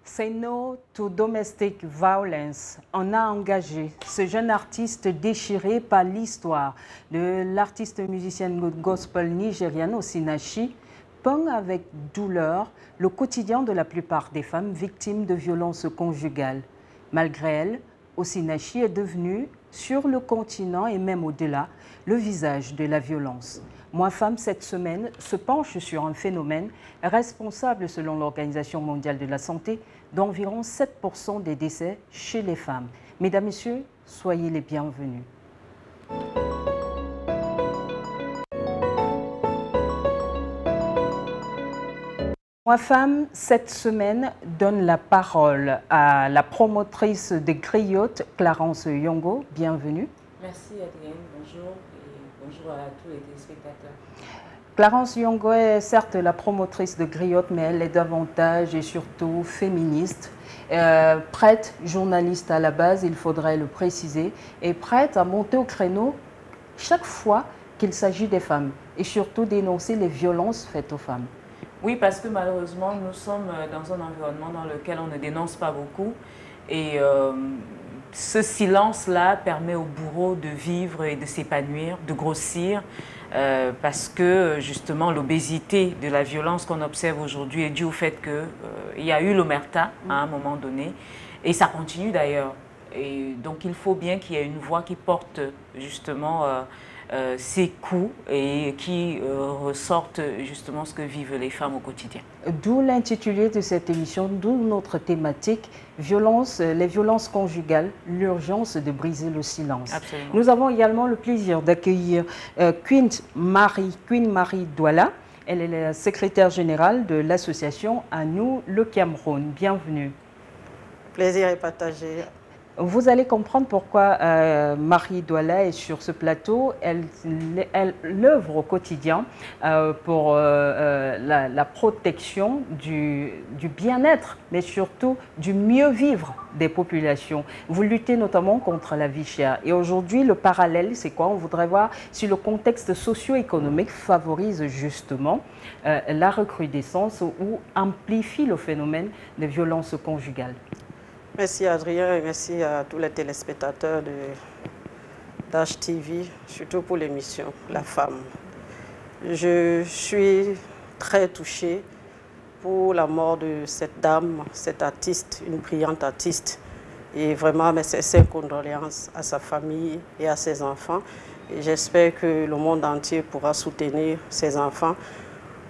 Say No to Domestic Violence en a engagé ce jeune artiste déchiré par l'histoire de l'artiste musicienne gospel nigériane Osinachi peint avec douleur le quotidien de la plupart des femmes victimes de violences conjugales. Malgré elle, Osinachi est devenue, sur le continent et même au-delà, le visage de la violence. Moi Femme, cette semaine, se penche sur un phénomène responsable, selon l'Organisation mondiale de la santé, d'environ 7% des décès chez les femmes. Mesdames, Messieurs, soyez les bienvenus. Moi Femme, cette semaine, donne la parole à la promotrice de Griotte, Clarence Yongo. Bienvenue. Merci Adrienne, bonjour et bonjour à tous les téléspectateurs. Clarence Yongo est certes la promotrice de Griotte, mais elle est davantage et surtout féministe, prête, journaliste à la base, il faudrait le préciser, et prête à monter au créneau chaque fois qu'il s'agit des femmes et surtout dénoncer les violences faites aux femmes. Oui, parce que malheureusement, nous sommes dans un environnement dans lequel on ne dénonce pas beaucoup et ce silence-là permet aux bourreaux de vivre et de s'épanouir, de grossir, parce que justement l'obésité de la violence qu'on observe aujourd'hui est due au fait qu'il y a eu l'omerta à un moment donné, et ça continue d'ailleurs. Et donc il faut bien qu'il y ait une voix qui porte justement ces coups et qui ressortent justement ce que vivent les femmes au quotidien. D'où l'intitulé de cette émission, d'où notre thématique, les violences conjugales, l'urgence de briser le silence. Absolument. Nous avons également le plaisir d'accueillir Queen Marie Douala. Elle est la secrétaire générale de l'association À nous le Cameroun. Bienvenue. Plaisir est partagé. Vous allez comprendre pourquoi Marie Douala est sur ce plateau. Elle œuvre au quotidien pour la protection du bien-être, mais surtout du mieux vivre des populations. Vous luttez notamment contre la vie chère. Et aujourd'hui, le parallèle, c'est quoi? On voudrait voir si le contexte socio-économique favorise justement la recrudescence ou amplifie le phénomène des violences conjugales. Merci Adrien et merci à tous les téléspectateurs d'HTV, surtout pour l'émission La Femme. Je suis très touchée pour la mort de cette dame, cette artiste, une brillante artiste. Et vraiment, mes sincères condoléances à sa famille et à ses enfants. Et j'espère que le monde entier pourra soutenir ses enfants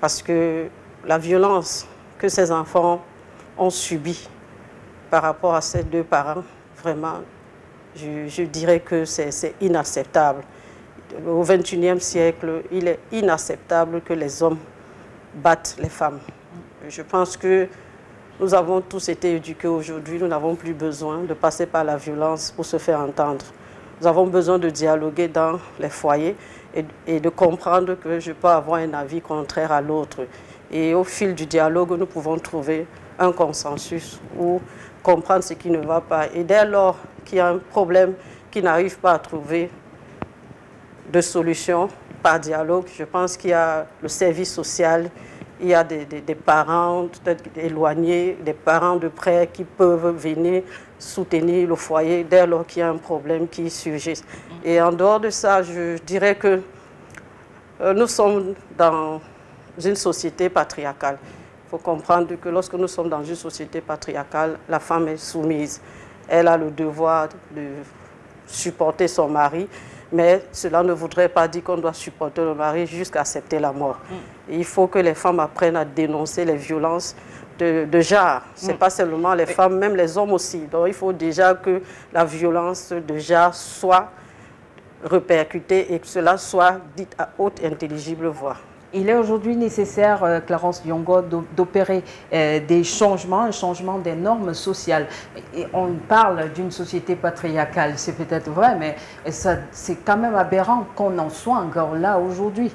parce que la violence que ces enfants ont subie par rapport à ces deux parents, vraiment, je dirais que c'est inacceptable. Au XXIe siècle, il est inacceptable que les hommes battent les femmes. Je pense que nous avons tous été éduqués aujourd'hui, nous n'avons plus besoin de passer par la violence pour se faire entendre. Nous avons besoin de dialoguer dans les foyers et de comprendre que je peux avoir un avis contraire à l'autre. Et au fil du dialogue, nous pouvons trouver un consensus ou comprendre ce qui ne va pas. Et dès lors qu'il y a un problème qui n'arrive pas à trouver de solution par dialogue, je pense qu'il y a le service social, il y a des parents peut-être éloignés, des parents de près qui peuvent venir soutenir le foyer dès lors qu'il y a un problème qui surgit. Et en dehors de ça, je dirais que nous sommes dans une société patriarcale. Il faut comprendre que lorsque nous sommes dans une société patriarcale, la femme est soumise. Elle a le devoir de supporter son mari, mais cela ne voudrait pas dire qu'on doit supporter le mari jusqu'à accepter la mort. Il faut que les femmes apprennent à dénoncer les violences de genre. Ce n'est pas seulement les femmes, même les hommes aussi. Donc il faut déjà que la violence de genre soit répercutée et que cela soit dit à haute intelligible voix. Il est aujourd'hui nécessaire, Clarence Diongo, d'opérer des changements, un changement des normes sociales. Et on parle d'une société patriarcale, c'est peut-être vrai, mais c'est quand même aberrant qu'on en soit encore là aujourd'hui.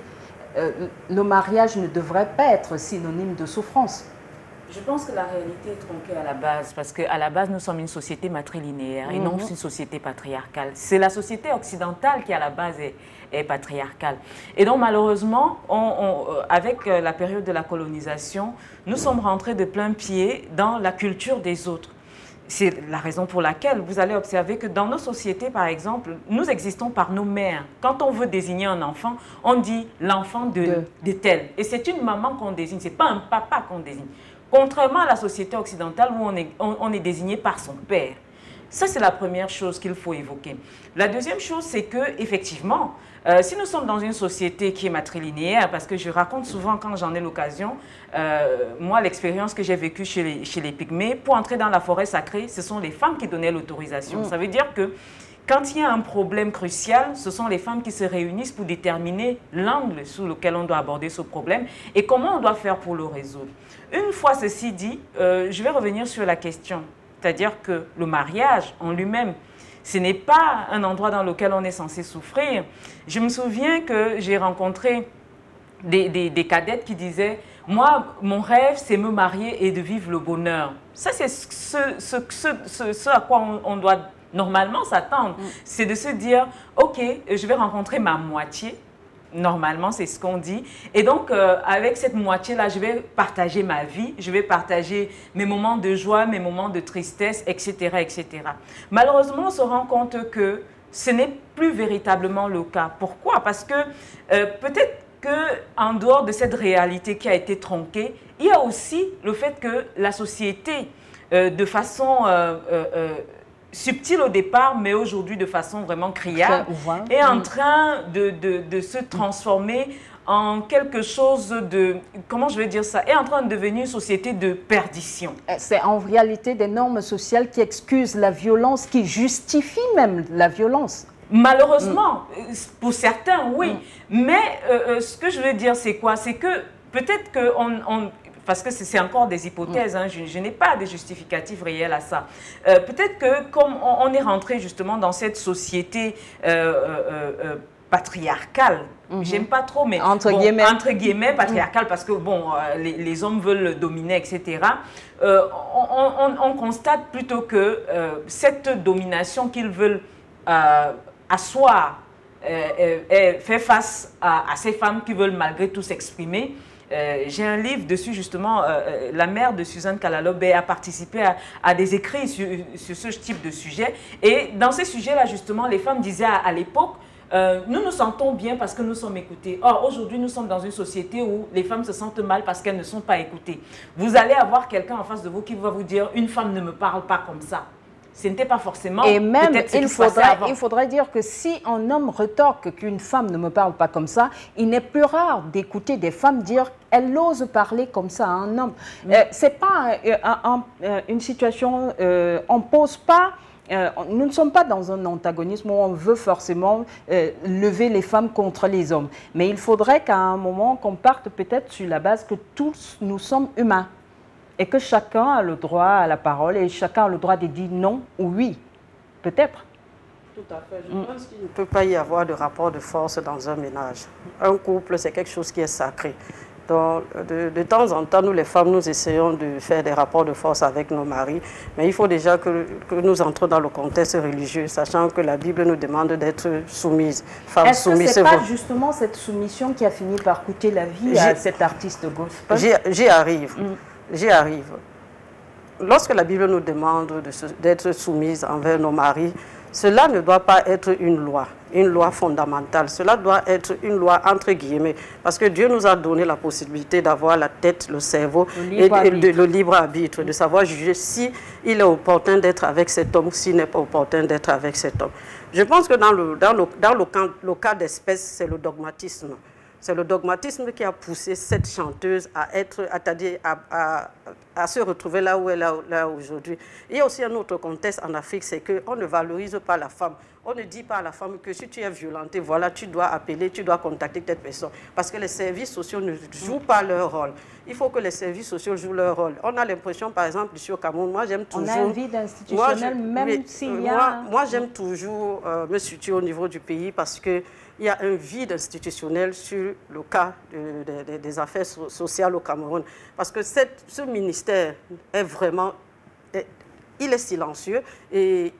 Le mariage ne devrait pas être synonyme de souffrance. Je pense que la réalité est tronquée à la base, parce qu'à la base, nous sommes une société matrilinéaire et non une société patriarcale. C'est la société occidentale qui, à la base, est patriarcale. Et donc, malheureusement, avec la période de la colonisation, nous sommes rentrés de plein pied dans la culture des autres. C'est la raison pour laquelle vous allez observer que dans nos sociétés, par exemple, nous existons par nos mères. Quand on veut désigner un enfant, on dit l'enfant de tel. Et c'est une maman qu'on désigne, ce n'est pas un papa qu'on désigne. Contrairement à la société occidentale où on est désigné par son père. Ça, c'est la première chose qu'il faut évoquer. La deuxième chose, c'est qu'effectivement, si nous sommes dans une société qui est matrilinéaire, parce que je raconte souvent quand j'en ai l'occasion, moi, l'expérience que j'ai vécue chez les Pygmées, pour entrer dans la forêt sacrée, ce sont les femmes qui donnaient l'autorisation. Ça veut dire que quand il y a un problème crucial, ce sont les femmes qui se réunissent pour déterminer l'angle sous lequel on doit aborder ce problème et comment on doit faire pour le résoudre. Une fois ceci dit, je vais revenir sur la question, c'est-à-dire que le mariage en lui-même, ce n'est pas un endroit dans lequel on est censé souffrir. Je me souviens que j'ai rencontré des cadettes qui disaient « Moi, mon rêve, c'est me marier et de vivre le bonheur. » Ça, c'est ce à quoi on doit normalement s'attendre. C'est de se dire « Ok, je vais rencontrer ma moitié. » Normalement, c'est ce qu'on dit. Et donc, avec cette moitié-là, je vais partager ma vie, je vais partager mes moments de joie, mes moments de tristesse, etc., etc. Malheureusement, on se rend compte que ce n'est plus véritablement le cas. Pourquoi? Parce que peut-être qu'en dehors de cette réalité qui a été tronquée, il y a aussi le fait que la société, de façon subtil au départ, mais aujourd'hui de façon vraiment criarde, est en train de se transformer en quelque chose de, comment je vais dire ça, est en train de devenir une société de perdition. C'est en réalité des normes sociales qui excusent la violence, qui justifient même la violence. Malheureusement, pour certains, oui. Mais ce que je veux dire, c'est quoi? C'est que peut-être qu'on... parce que c'est encore des hypothèses, hein, je n'ai pas de justificatif réel à ça. Peut-être que comme on est rentré justement dans cette société patriarcale, j'aime pas trop, mais entre guillemets patriarcale, parce que bon, les hommes veulent dominer, etc. On constate plutôt que cette domination qu'ils veulent asseoir fait face à ces femmes qui veulent malgré tout s'exprimer. J'ai un livre dessus, justement, la mère de Suzanne Kalalobe a participé à des écrits sur ce type de sujet. Et dans ces sujets-là, justement, les femmes disaient à l'époque, nous nous sentons bien parce que nous sommes écoutées. Or, aujourd'hui, nous sommes dans une société où les femmes se sentent mal parce qu'elles ne sont pas écoutées. Vous allez avoir quelqu'un en face de vous qui va vous dire « une femme ne me parle pas comme ça ». Ce n'était pas forcément... Et même, il faudrait dire que si un homme retorque qu'une femme ne me parle pas comme ça, il n'est plus rare d'écouter des femmes dire qu'elles osent parler comme ça à un homme. Ce n'est pas une situation... on pose pas... nous ne sommes pas dans un antagonisme où on veut forcément lever les femmes contre les hommes. Mais il faudrait qu'à un moment, qu'on parte peut-être sur la base que tous nous sommes humains. Et que chacun a le droit à la parole et chacun a le droit de dire non ou oui, peut-être. Tout à fait. Je pense qu'il ne peut pas y avoir de rapport de force dans un ménage. Un couple, c'est quelque chose qui est sacré. Donc, de temps en temps, nous les femmes, nous essayons de faire des rapports de force avec nos maris, mais il faut déjà que nous entrons dans le contexte religieux, sachant que la Bible nous demande d'être soumises. Est-ce que ce n'est pas justement cette soumission qui a fini par coûter la vie à cet artiste gospel? J'y arrive. J'y arrive. Lorsque la Bible nous demande d'être soumise envers nos maris, cela ne doit pas être une loi fondamentale. Cela doit être une loi entre guillemets. Parce que Dieu nous a donné la possibilité d'avoir la tête, le cerveau et le libre arbitre, de savoir juger si il est opportun d'être avec cet homme ou s'il n'est pas opportun d'être avec cet homme. Je pense que dans le cas d'espèce, c'est le dogmatisme. C'est le dogmatisme qui a poussé cette chanteuse à se retrouver là où elle est là aujourd'hui. Il y a aussi un autre contexte en Afrique, c'est qu'on ne valorise pas la femme. On ne dit pas à la femme que si tu es violentée, voilà, tu dois appeler, tu dois contacter cette personne. Parce que les services sociaux ne jouent pas leur rôle. Il faut que les services sociaux jouent leur rôle. On a l'impression, par exemple, ici au Cameroun, moi j'aime toujours... On a un vide institutionnel, même s'il y a... Moi j'aime toujours me situer au niveau du pays parce que il y a un vide institutionnel sur le cas des affaires sociales au Cameroun. Parce que ce ministère est vraiment... Il est silencieux et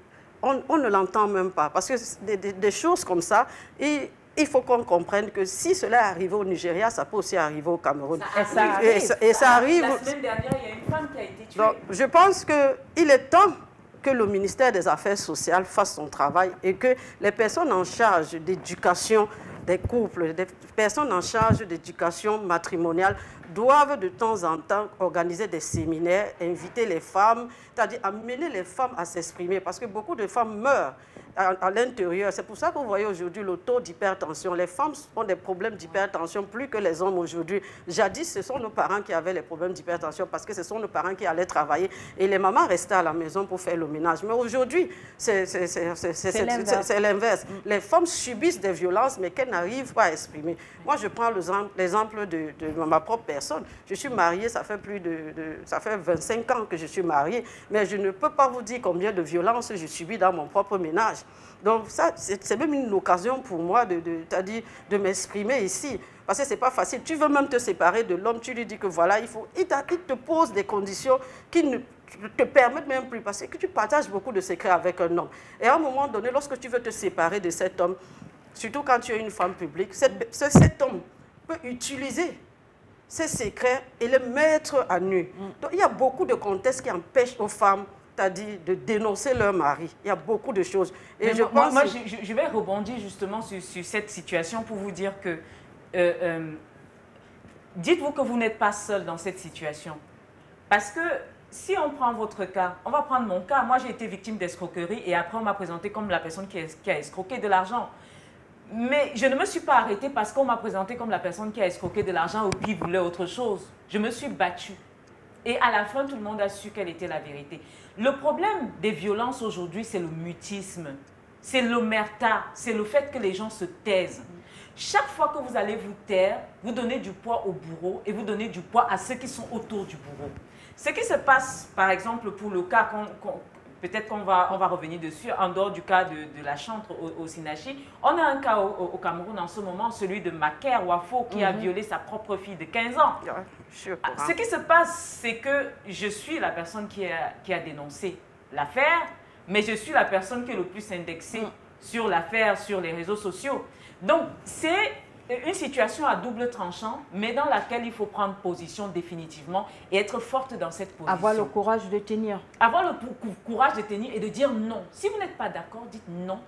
on ne l'entend même pas. Parce que des choses comme ça, il faut qu'on comprenne que si cela est arrivé au Nigeria, ça peut aussi arriver au Cameroun. Ça arrive. La semaine dernière, il y a une femme qui a été tuée. Donc, je pense qu'il est temps que le ministère des Affaires sociales fasse son travail et que les personnes en charge d'éducation des couples, des personnes en charge d'éducation matrimoniale doivent de temps en temps organiser des séminaires, inviter les femmes, c'est-à-dire amener les femmes à s'exprimer parce que beaucoup de femmes meurent à l'intérieur. C'est pour ça que vous voyez aujourd'hui le taux d'hypertension. Les femmes ont des problèmes d'hypertension plus que les hommes aujourd'hui. Jadis, ce sont nos parents qui avaient les problèmes d'hypertension parce que ce sont nos parents qui allaient travailler et les mamans restaient à la maison pour faire le ménage. Mais aujourd'hui, c'est l'inverse. Les femmes subissent des violences mais qu'elles n'arrivent pas à exprimer. Moi, je prends l'exemple de ma propre personne. Je suis mariée, ça fait ça fait 25 ans que je suis mariée, mais je ne peux pas vous dire combien de violences je subis dans mon propre ménage. Donc ça, c'est même une occasion pour moi de m'exprimer ici. Parce que ce n'est pas facile. Tu veux même te séparer de l'homme, tu lui dis que voilà, il te pose des conditions qui ne te permettent même plus. Parce que tu partages beaucoup de secrets avec un homme. Et à un moment donné, lorsque tu veux te séparer de cet homme, surtout quand tu es une femme publique, cet homme peut utiliser ces secrets et les mettre à nu. Donc il y a beaucoup de contextes qui empêchent aux femmes, c'est-à-dire de dénoncer leur mari. Il y a beaucoup de choses. Et je vais rebondir justement sur cette situation pour vous dire que dites-vous que vous n'êtes pas seul dans cette situation. Parce que si on prend votre cas, on va prendre mon cas. Moi, j'ai été victime d'escroquerie et après, on m'a présenté comme la personne qui a escroqué de l'argent. Mais je ne me suis pas arrêtée parce qu'on m'a présenté comme la personne qui a escroqué de l'argent ou qui voulait autre chose. Je me suis battue. Et à la fin, tout le monde a su quelle était la vérité. Le problème des violences aujourd'hui, c'est le mutisme. C'est l'omerta. C'est le fait que les gens se taisent. Chaque fois que vous allez vous taire, vous donnez du poids au bourreau et vous donnez du poids à ceux qui sont autour du bourreau. Ce qui se passe, par exemple, pour le cas, peut-être qu'on va revenir dessus, en dehors du cas de la chantre au Sinachi, on a un cas au Cameroun en ce moment, celui de Maker Wafo qui a violé sa propre fille de 15 ans. Ce qui se passe, c'est que je suis la personne qui a dénoncé l'affaire, mais je suis la personne qui est le plus indexée sur l'affaire, sur les réseaux sociaux. Donc, c'est une situation à double tranchant, mais dans laquelle il faut prendre position définitivement et être forte dans cette position. Avoir le courage de tenir. Avoir le courage de tenir et de dire non. Si vous n'êtes pas d'accord, dites non.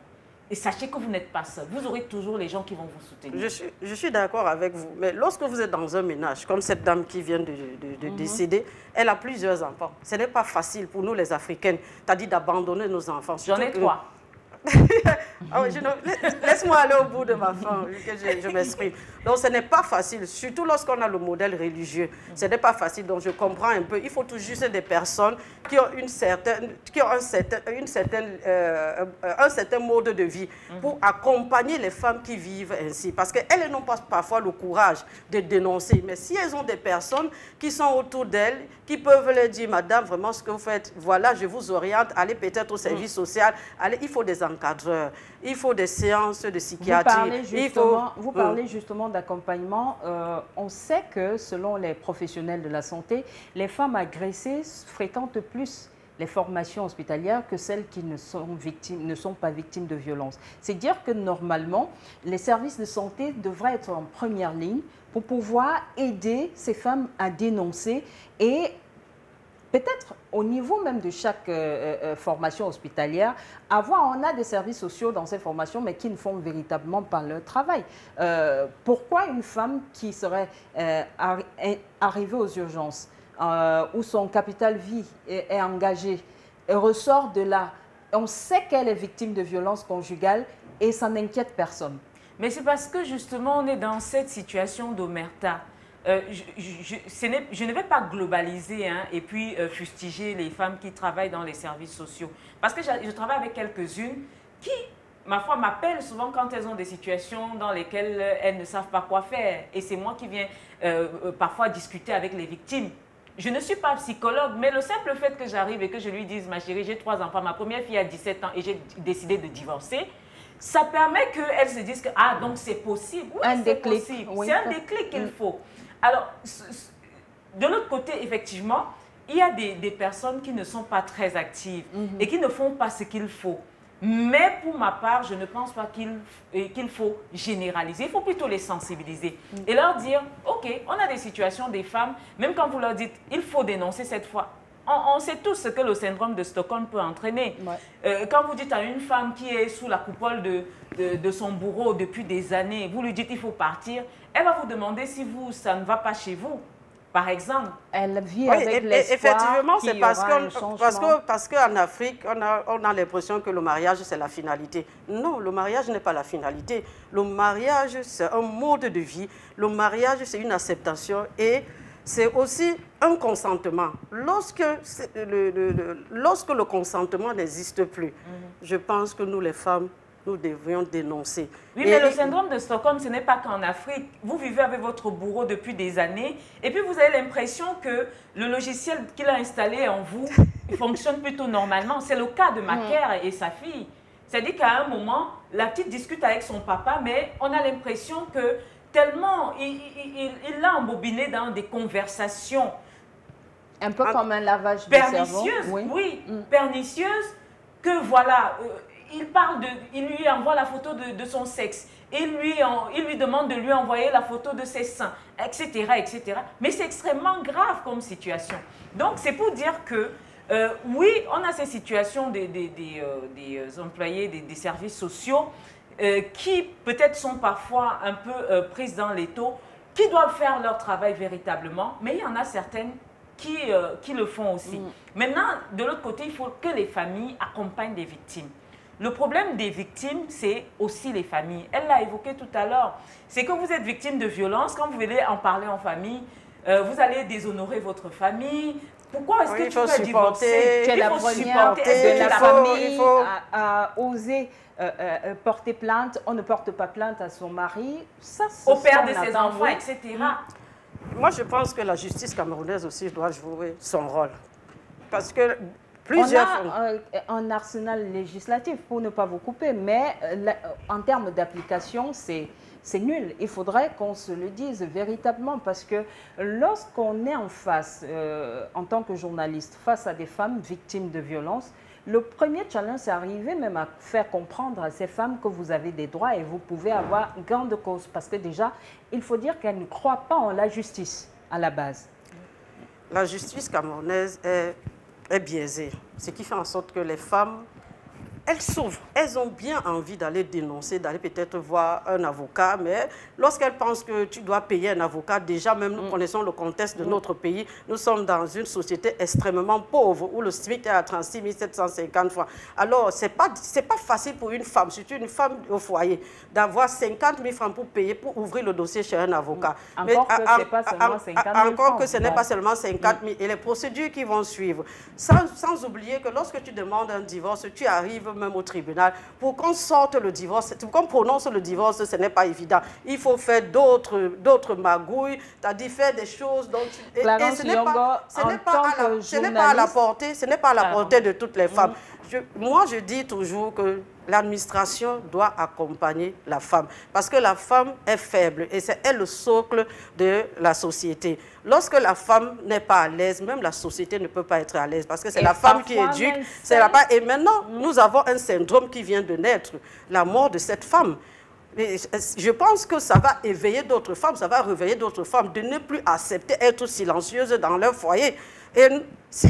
Et sachez que vous n'êtes pas seul. Vous aurez toujours les gens qui vont vous soutenir. Je suis d'accord avec vous. Mais lorsque vous êtes dans un ménage, comme cette dame qui vient de décéder, elle a plusieurs enfants. Ce n'est pas facile pour nous les Africaines, c'est-à-dire d'abandonner nos enfants. J'en ai 3. Laisse-moi aller au bout de ma fin, que je m'exprime. Donc, ce n'est pas facile, surtout lorsqu'on a le modèle religieux. Ce n'est pas facile, donc je comprends un peu. Il faut tout juste des personnes qui ont un certain mode de vie pour accompagner les femmes qui vivent ainsi. Parce qu'elles n'ont pas parfois le courage de dénoncer. Mais si elles ont des personnes qui sont autour d'elles, qui peuvent leur dire, madame, vraiment ce que vous faites, voilà, je vous oriente, allez peut-être au service social, allez, il faut des encadreurs, il faut des séances de psychiatrie. Vous parlez justement d'accompagnement. On sait que selon les professionnels de la santé, les femmes agressées fréquentent plus les formations hospitalières que celles qui ne sont pas victimes de violences. C'est dire que normalement, les services de santé devraient être en première ligne pour pouvoir aider ces femmes à dénoncer et peut-être au niveau même de chaque formation hospitalière, on a des services sociaux dans ces formations, mais qui ne font véritablement pas leur travail. Pourquoi une femme qui serait arrivée aux urgences, où son capital vie est engagé, et ressort de là, on sait qu'elle est victime de violences conjugales et ça n'inquiète personne. Mais c'est parce que justement, on est dans cette situation d'omerta. Je ne vais pas globaliser et puis fustiger les femmes qui travaillent dans les services sociaux. Parce que je travaille avec quelques-unes qui, ma foi, m'appellent souvent quand elles ont des situations dans lesquelles elles ne savent pas quoi faire. Et c'est moi qui viens parfois discuter avec les victimes. Je ne suis pas psychologue, mais le simple fait que j'arrive et que je lui dise, ma chérie, j'ai 3 enfants, ma première fille a 17 ans et j'ai décidé de divorcer, ça permet qu'elle se dise que, ah, donc c'est possible. Oui, c'est possible. Oui. C'est un déclic qu'il faut. Alors, de l'autre côté, effectivement, il y a des personnes qui ne sont pas très actives et qui ne font pas ce qu'il faut. Mais pour ma part, je ne pense pas qu'il faut généraliser. Il faut plutôt les sensibiliser et leur dire, OK, on a des situations des femmes, même quand vous leur dites, il faut dénoncer cette fois. On sait tous ce que le syndrome de Stockholm peut entraîner. Ouais. Quand vous dites à une femme qui est sous la coupole de son bourreau depuis des années, vous lui dites il faut partir, elle va vous demander si ça ne va pas chez vous. Par exemple, elle vit avec l'espoir. Effectivement, c'est parce qu'en Afrique, on a l'impression que le mariage, c'est la finalité. Non, le mariage n'est pas la finalité. Le mariage, c'est un mode de vie. Le mariage, c'est une acceptation et c'est aussi un consentement. Lorsque le consentement n'existe plus, je pense que nous, les femmes, nous devrions dénoncer. Oui, mais le syndrome de Stockholm, ce n'est pas qu'en Afrique. Vous vivez avec votre bourreau depuis des années et puis vous avez l'impression que le logiciel qu'il a installé en vous fonctionne plutôt normalement. C'est le cas de Macaire et sa fille. C'est-à-dire qu'à un moment, la petite discute avec son papa, mais on a l'impression que tellement il l'a embobiné dans des conversations. Un peu comme un lavage de cerveau. Pernicieuses, oui, pernicieuses, que voilà... il lui envoie la photo de son sexe, il lui demande de lui envoyer la photo de ses seins, etc., etc. Mais c'est extrêmement grave comme situation. Donc, c'est pour dire que, oui, on a ces situations des employés des services sociaux qui peut-être sont parfois un peu prises dans l'étau, qui doivent faire leur travail véritablement, mais il y en a certaines qui le font aussi. Maintenant, de l'autre côté, il faut que les familles accompagnent les victimes. Le problème des victimes, c'est aussi les familles. Elle l'a évoqué tout à l'heure. C'est que vous êtes victime de violence, quand vous venez en parler en famille, vous allez déshonorer votre famille. Pourquoi est-ce que tu vas divorcer? Tu es la première de la famille à oser porter plainte. On ne porte pas plainte à son mari. Ça, au père de ses enfants, etc. Moi, je pense que la justice camerounaise aussi doit jouer son rôle. Parce que on a un arsenal législatif, pour ne pas vous couper, mais en termes d'application, c'est nul. Il faudrait qu'on se le dise véritablement, parce que lorsqu'on est en face, en tant que journaliste, face à des femmes victimes de violences, le premier challenge, c'est arriver même à faire comprendre à ces femmes que vous avez des droits et vous pouvez avoir gain de cause. Parce que déjà, il faut dire qu'elles ne croient pas en la justice à la base. La justice camerounaise est biaisée, ce qui fait en sorte que les femmes, elles souffrent, elles ont bien envie d'aller dénoncer, d'aller peut-être voir un avocat, mais lorsqu'elles pensent que tu dois payer un avocat, déjà même nous connaissons le contexte de notre pays, nous sommes dans une société extrêmement pauvre où le SMIC est à 36 750 francs. Alors, c'est pas facile pour une femme, surtout une femme au foyer, d'avoir 50 000 francs pour payer, pour ouvrir le dossier chez un avocat. Encore que ce n'est pas seulement 50 000 francs. Encore que ce n'est pas seulement 50 000 et les procédures qui vont suivre. Sans oublier que lorsque tu demandes un divorce, tu arrives même au tribunal. Pour qu'on sorte le divorce, pour qu'on prononce le divorce, ce n'est pas évident. Il faut faire d'autres magouilles, c'est-à-dire faire des choses dont ce n'est pas à la portée de toutes les femmes. Moi, je dis toujours que l'administration doit accompagner la femme parce que la femme est faible et c'est elle le socle de la société. Lorsque la femme n'est pas à l'aise, même la société ne peut pas être à l'aise parce que c'est la femme qui éduque. Et maintenant, nous avons un syndrome qui vient de naître, la mort de cette femme. Mais je pense que ça va éveiller d'autres femmes, ça va réveiller d'autres femmes de ne plus accepter être silencieuses dans leur foyer. Et si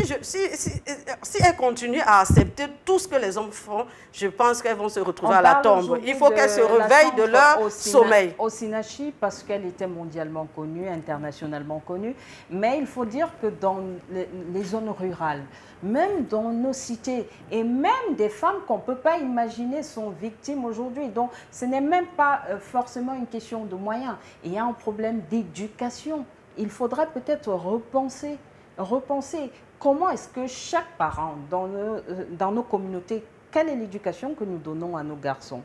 elles continuent à accepter tout ce que les hommes font, je pense qu'elles vont se retrouver à la tombe. Il faut qu'elles se réveillent de leur sommeil. Osinachi, parce qu'elle était mondialement connue, internationalement connue, mais il faut dire que dans les zones rurales, même dans nos cités, et même des femmes qu'on ne peut pas imaginer sont victimes aujourd'hui. Donc, ce n'est même pas forcément une question de moyens. Il y a un problème d'éducation. Il faudrait peut-être repenser comment est-ce que chaque parent dans nos communautés, quelle est l'éducation que nous donnons à nos garçons?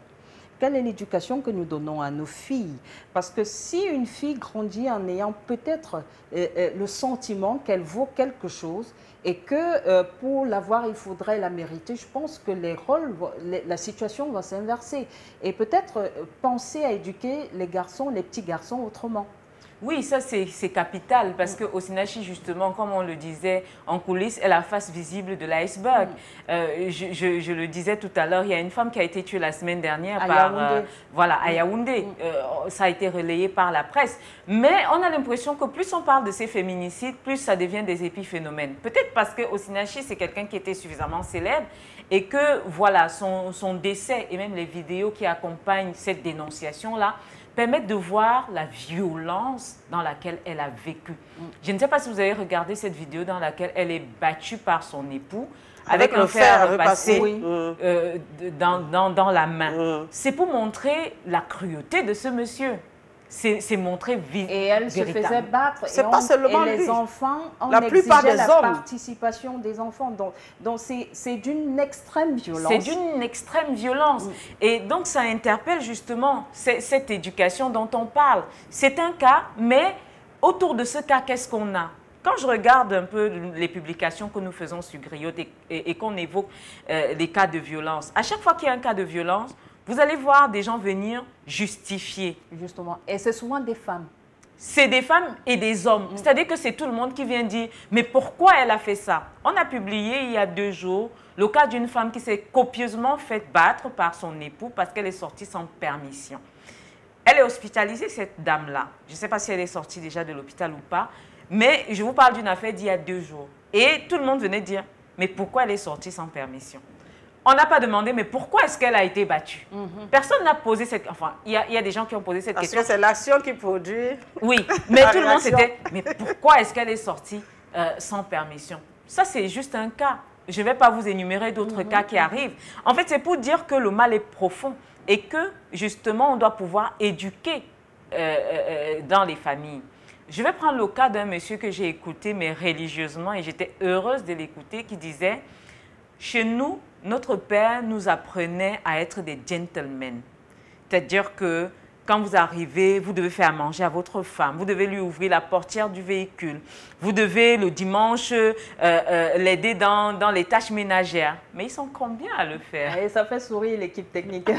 Quelle est l'éducation que nous donnons à nos filles? Parce que si une fille grandit en ayant peut-être le sentiment qu'elle vaut quelque chose et que pour l'avoir, il faudrait la mériter, je pense que les rôles, la situation va s'inverser. Et peut-être penser à éduquer les garçons, les petits garçons autrement. Oui, ça c'est capital parce que Osinachi, justement, comme on le disait en coulisses, est la face visible de l'iceberg. Je le disais tout à l'heure, il y a une femme qui a été tuée la semaine dernière à Yaoundé. Ça a été relayé par la presse. Mais on a l'impression que plus on parle de ces féminicides, plus ça devient des épiphénomènes. Peut-être parce que Osinachi, c'est quelqu'un qui était suffisamment célèbre et que voilà, son décès et même les vidéos qui accompagnent cette dénonciation-là permettent de voir la violence dans laquelle elle a vécu. Je ne sais pas si vous avez regardé cette vidéo dans laquelle elle est battue par son époux avec un fer repassé dans la main. C'est pour montrer la cruauté de ce monsieur. C'est montrer et elle se faisait battre. C'est pas seulement les enfants, la plupart des hommes. Participation des enfants. Donc c'est d'une extrême violence. C'est d'une extrême violence. Et donc ça interpelle justement cette éducation dont on parle. C'est un cas, mais autour de ce cas, qu'est-ce qu'on a? Quand je regarde un peu les publications que nous faisons sur Griotte et qu'on évoque les cas de violence, à chaque fois qu'il y a un cas de violence, vous allez voir des gens venir justifier. Justement. Et c'est souvent des femmes. C'est des femmes et des hommes. C'est-à-dire que c'est tout le monde qui vient dire « Mais pourquoi elle a fait ça ?» On a publié il y a 2 jours le cas d'une femme qui s'est copieusement faite battre par son époux parce qu'elle est sortie sans permission. Elle est hospitalisée, cette dame-là. Je ne sais pas si elle est sortie déjà de l'hôpital ou pas, mais je vous parle d'une affaire d'il y a 2 jours. Et tout le monde venait dire « Mais pourquoi elle est sortie sans permission ?» On n'a pas demandé, mais pourquoi est-ce qu'elle a été battue? Personne n'a posé cette... Enfin, il y a des gens qui ont posé cette question. Parce que c'est l'action qui produit... Oui, mais tout le monde c'était... Mais pourquoi est-ce qu'elle est sortie sans permission? Ça, c'est juste un cas. Je ne vais pas vous énumérer d'autres cas qui arrivent. En fait, c'est pour dire que le mal est profond et que, justement, on doit pouvoir éduquer dans les familles. Je vais prendre le cas d'un monsieur que j'ai écouté, mais religieusement, et j'étais heureuse de l'écouter, qui disait... Chez nous, notre père nous apprenait à être des gentlemen. C'est-à-dire que quand vous arrivez, vous devez faire à manger à votre femme, vous devez lui ouvrir la portière du véhicule, vous devez le dimanche l'aider dans les tâches ménagères. Mais ils sont combien à le faire? Et ça fait sourire l'équipe technique.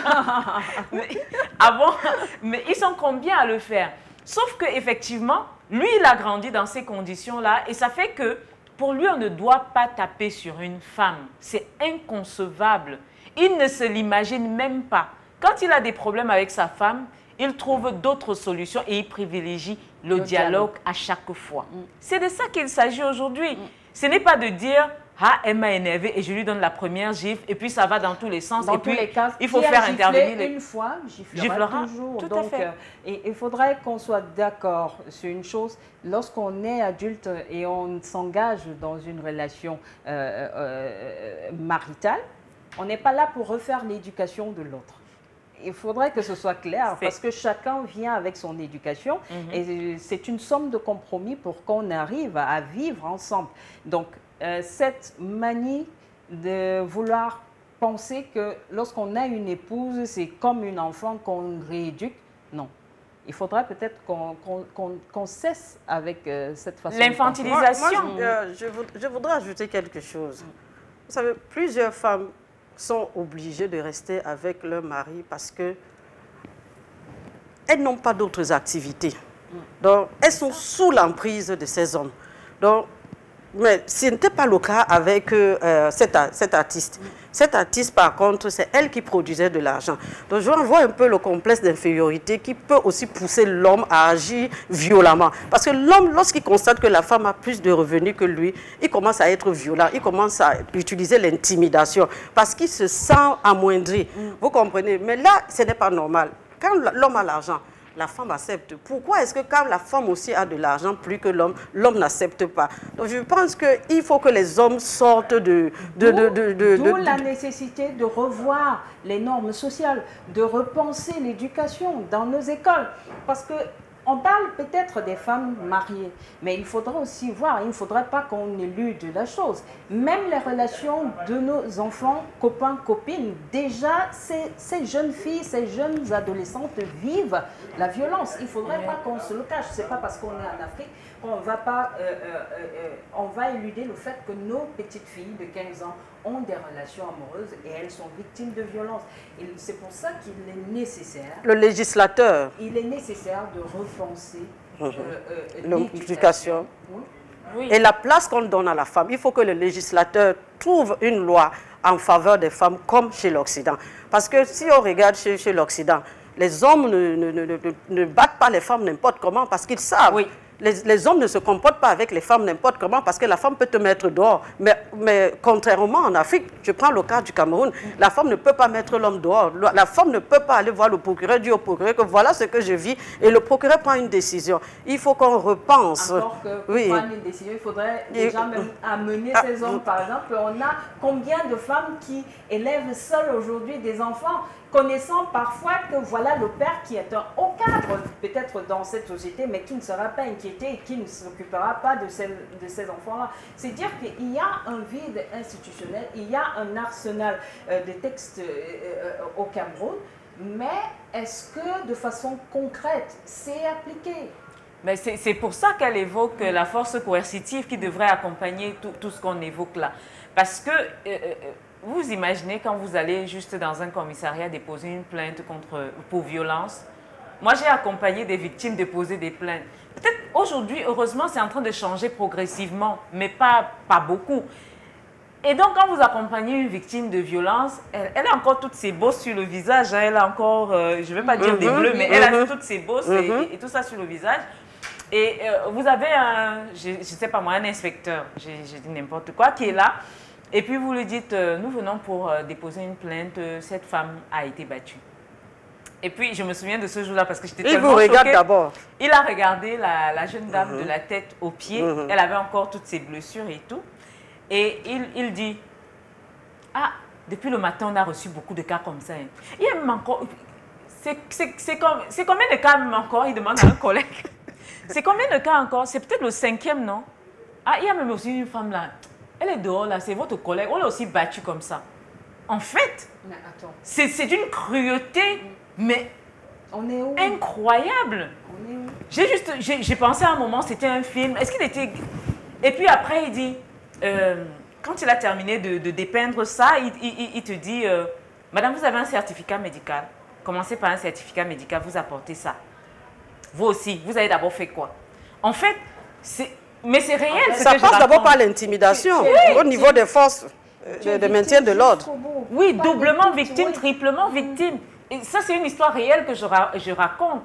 Mais ils sont combien à le faire? Sauf qu'effectivement, lui, il a grandi dans ces conditions-là et ça fait que pour lui, on ne doit pas taper sur une femme. C'est inconcevable. Il ne se l'imagine même pas. Quand il a des problèmes avec sa femme, il trouve d'autres solutions et il privilégie le dialogue à chaque fois. C'est de ça qu'il s'agit aujourd'hui. Ce n'est pas de dire « Ah, elle m'a énervé et je lui donne la première gifle et puis ça va dans tous les sens. » Dans et puis, tous les cas, il faut faire intervenir une fois, giflera toujours. Tout Donc, à fait. il faudrait qu'on soit d'accord sur une chose. Lorsqu'on est adulte et on s'engage dans une relation maritale, on n'est pas là pour refaire l'éducation de l'autre. Il faudrait que ce soit clair parce que chacun vient avec son éducation et c'est une somme de compromis pour qu'on arrive à vivre ensemble. Donc, cette manie de vouloir penser que lorsqu'on a une épouse, c'est comme une enfant qu'on rééduque, non. Il faudrait peut-être qu'on cesse avec cette façon de penser. L'infantilisation. Je voudrais ajouter quelque chose. Vous savez, plusieurs femmes sont obligées de rester avec leur mari parce que elles n'ont pas d'autres activités. Donc, elles sont sous l'emprise de ces hommes. Donc, Mais ce n'était pas le cas avec cette artiste. Cette artiste, par contre, c'est elle qui produisait de l'argent. Donc, je vois un peu le complexe d'infériorité qui peut aussi pousser l'homme à agir violemment. Parce que l'homme, lorsqu'il constate que la femme a plus de revenus que lui, il commence à être violent, il commence à utiliser l'intimidation parce qu'il se sent amoindri. Vous comprenez? Mais là, ce n'est pas normal. Quand l'homme a l'argent, la femme accepte. Pourquoi est-ce que quand la femme aussi a de l'argent plus que l'homme, l'homme n'accepte pas? Donc je pense qu'il faut que les hommes sortent d'où la nécessité de revoir les normes sociales, de repenser l'éducation dans nos écoles. Parce que on parle peut-être des femmes mariées, mais il faudra aussi voir, il ne faudrait pas qu'on élude la chose. Même les relations de nos enfants, copains, copines, déjà, ces jeunes filles, ces jeunes adolescentes vivent la violence. Il ne faudrait pas qu'on se le cache. Ce n'est pas parce qu'on est en Afrique qu'on va pas, on va éluder le fait que nos petites filles de 15 ans ont des relations amoureuses et elles sont victimes de violences. Et c'est pour ça qu'il est nécessaire... Le législateur... Il est nécessaire de repenser l'éducation. Oui. Et la place qu'on donne à la femme. Il faut que le législateur trouve une loi en faveur des femmes comme chez l'Occident. Parce que si on regarde chez l'Occident, les hommes ne battent pas les femmes n'importe comment parce qu'ils savent. Oui. Les hommes ne se comportent pas avec les femmes n'importe comment parce que la femme peut te mettre dehors. Mais contrairement en Afrique, je prends le cas du Cameroun, la femme ne peut pas mettre l'homme dehors. La femme ne peut pas aller voir le procureur, dire au procureur que voilà ce que je vis et le procureur prend une décision. Il faut qu'on repense. Encore que pour prendre une décision, il faudrait déjà même amener ces hommes. Par exemple, on a combien de femmes qui élèvent seules aujourd'hui des enfants, connaissant parfois que voilà le père qui est un haut cadre, peut-être dans cette société, mais qui ne sera pas inquiété et qui ne s'occupera pas de ces enfants-là. C'est dire qu'il y a un vide institutionnel, il y a un arsenal de textes au Cameroun, mais est-ce que de façon concrète, c'est appliqué? Mais c'est pour ça qu'elle évoque la force coercitive qui devrait accompagner tout ce qu'on évoque là. Parce que... vous imaginez quand vous allez juste dans un commissariat déposer une plainte pour violence. Moi, j'ai accompagné des victimes déposer des plaintes. Peut-être aujourd'hui, heureusement, c'est en train de changer progressivement, mais pas beaucoup. Et donc, quand vous accompagnez une victime de violence, elle a encore toutes ses bosses sur le visage. Elle a encore, je ne vais pas dire des bleus, mais elle a toutes ses bosses et tout ça sur le visage. Et vous avez je ne sais pas moi, un inspecteur, j'ai dit n'importe quoi, qui est là. Et puis vous lui dites, nous venons pour déposer une plainte, cette femme a été battue. Et puis je me souviens de ce jour-là parce que j'étais tellement choquée. Il vous regarde d'abord. Il a regardé la jeune dame de la tête aux pieds, elle avait encore toutes ses blessures et tout. Et il dit, ah, depuis le matin on a reçu beaucoup de cas comme ça. Il y a même encore, c'est combien de cas même encore? Il demande à un collègue. C'est combien de cas encore? C'est peut-être le 5e, non? Ah, il y a même aussi une femme là. Elle est dehors là, c'est votre collègue, on l'a aussi battue comme ça. En fait, c'est d'une cruauté, mais on est où? Incroyable. On est où? J'ai pensé à un moment, c'était un film, est-ce qu'il était... Et puis après, il dit, quand il a terminé de dépeindre ça, il te dit, madame, vous avez un certificat médical, commencez par un certificat médical, vous apportez ça. Vous aussi, vous avez d'abord fait quoi? En fait, c'est... Mais c'est réel. Ça passe d'abord par l'intimidation au niveau des forces de maintien de l'ordre. Oui, doublement victime, triplement victime. Et ça, c'est une histoire réelle que je raconte.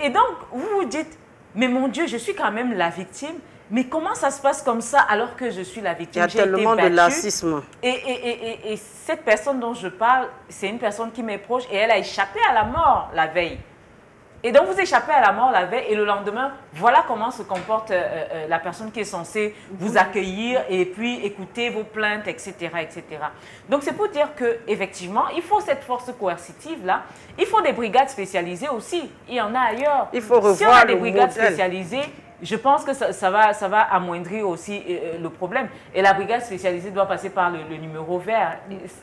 Et donc, vous vous dites, mais mon Dieu, je suis quand même la victime. Mais comment ça se passe comme ça alors que je suis la victime? Il y a tellement de lacisme. Et cette personne dont je parle, c'est une personne qui m'est proche et elle a échappé à la mort la veille. Et donc, vous échappez à la mort la veille et le lendemain, voilà comment se comporte la personne qui est censée vous accueillir et puis écouter vos plaintes, etc. etc. Donc, c'est pour dire qu'effectivement, il faut cette force coercitive-là. Il faut des brigades spécialisées aussi. Il y en a ailleurs. Il faut revoir si on a des brigades spécialisées, je pense que ça va amoindrir aussi le problème. Et la brigade spécialisée doit passer par le numéro vert.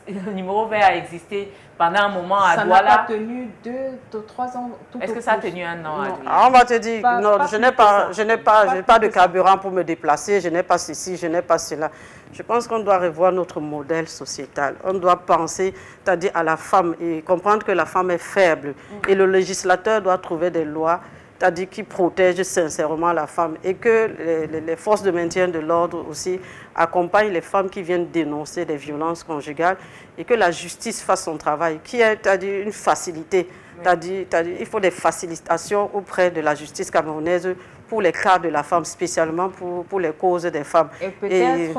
Le numéro vert a existé pendant un moment à Douala. Ça n'a pas tenu 2 ou 3 ans. Est-ce que ça a tenu 1 an? On va te dire, non, je n'ai pas de carburant pour me déplacer, je n'ai pas ceci, je n'ai pas cela. Je pense qu'on doit revoir notre modèle sociétal. On doit penser, c'est-à-dire à la femme et comprendre que la femme est faible. Et le législateur doit trouver des lois c'est-à-dire qui protège sincèrement la femme et que les forces de maintien de l'ordre aussi accompagnent les femmes qui viennent dénoncer des violences conjugales et que la justice fasse son travail, qui est, c'est-à-dire une facilité. Oui. Il faut des facilitations auprès de la justice camerounaise pour les cas de la femme, spécialement pour les causes des femmes. Et peut-être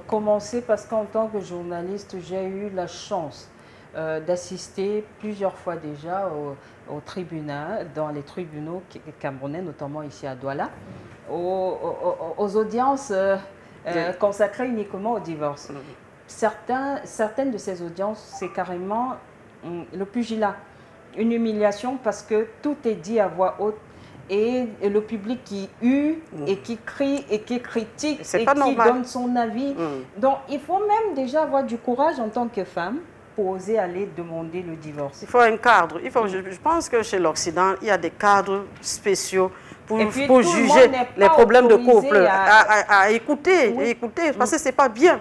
commencer, parce qu'en tant que journaliste, j'ai eu la chance d'assister plusieurs fois déjà au tribunal, dans les tribunaux camerounais, notamment ici à Douala, aux audiences consacrées uniquement au divorce. Certaines de ces audiences, c'est carrément le pugilat, une humiliation parce que tout est dit à voix haute et le public qui hue et qui crie et qui critique et qui donne son avis. Donc il faut même déjà avoir du courage en tant que femme pour oser aller demander le divorce. Il faut un cadre. Je pense que chez l'Occident, il y a des cadres spéciaux pour juger les problèmes de couple, à écouter, oui. Écouter, parce que ce n'est pas bien.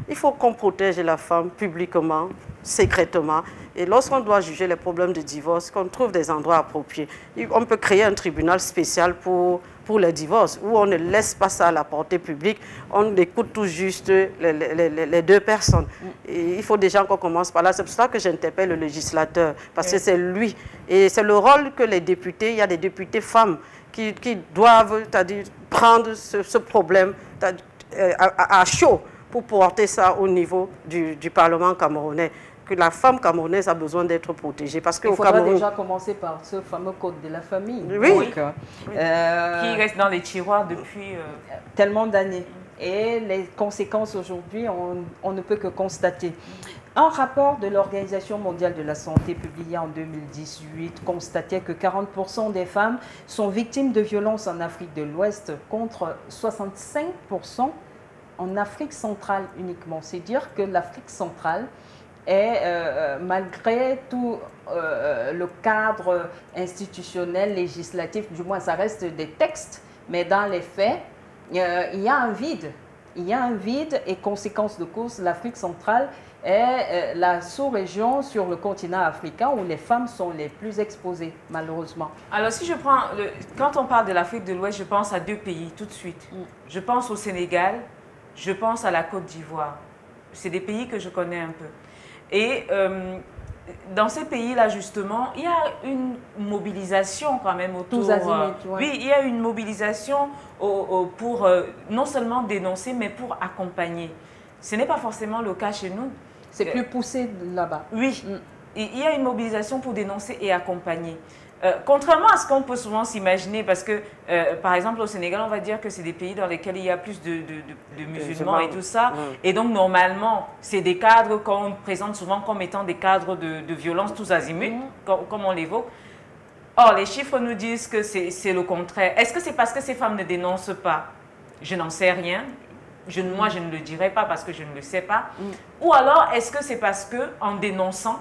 Il faut qu'on protège la femme publiquement, secrètement. Et lorsqu'on doit juger les problèmes de divorce, qu'on trouve des endroits appropriés. On peut créer un tribunal spécial pour les divorces, où on ne laisse pas ça à la portée publique, on écoute tout juste les deux personnes. Et il faut déjà qu'on commence par là. C'est pour ça que j'interpelle le législateur, parce que c'est lui. Et c'est le rôle que les députés, il y a des députés femmes qui doivent, c'est-à-dire, prendre ce problème à chaud pour porter ça au niveau du Parlement camerounais. Que la femme camerounaise a besoin d'être protégée. Parce que il faudra déjà commencer par ce fameux code de la famille. Oui. Donc, qui reste dans les tiroirs depuis tellement d'années. Et les conséquences aujourd'hui, on ne peut que constater. Un rapport de l'Organisation mondiale de la santé publié en 2018 constatait que 40% des femmes sont victimes de violences en Afrique de l'Ouest contre 65% en Afrique centrale uniquement. C'est dire que l'Afrique centrale est, malgré tout le cadre institutionnel, législatif, du moins ça reste des textes, mais dans les faits, il y a un vide. Il y a un vide et conséquence de cause, l'Afrique centrale est la sous-région sur le continent africain où les femmes sont les plus exposées, malheureusement. Alors si je prends, quand on parle de l'Afrique de l'Ouest, je pense à deux pays tout de suite. Je pense au Sénégal, je pense à la Côte d'Ivoire. C'est des pays que je connais un peu. Et dans ces pays-là, justement, il y a une mobilisation quand même autour... Tous azimuts, ouais. Oui, il y a une mobilisation pour non seulement dénoncer, mais pour accompagner. Ce n'est pas forcément le cas chez nous. C'est plus poussé là-bas. Oui, il y a une mobilisation pour dénoncer et accompagner. Contrairement à ce qu'on peut souvent s'imaginer, parce que, par exemple, au Sénégal, on va dire que c'est des pays dans lesquels il y a plus de musulmans et tout ça. Et donc, normalement, c'est des cadres qu'on présente souvent comme étant des cadres de violence tous azimuts, comme on l'évoque. Or, les chiffres nous disent que c'est le contraire. Est-ce que c'est parce que ces femmes ne dénoncent pas? Je n'en sais rien. Moi, je ne le dirai pas parce que je ne le sais pas. Ou alors, est-ce que c'est parce qu'en dénonçant,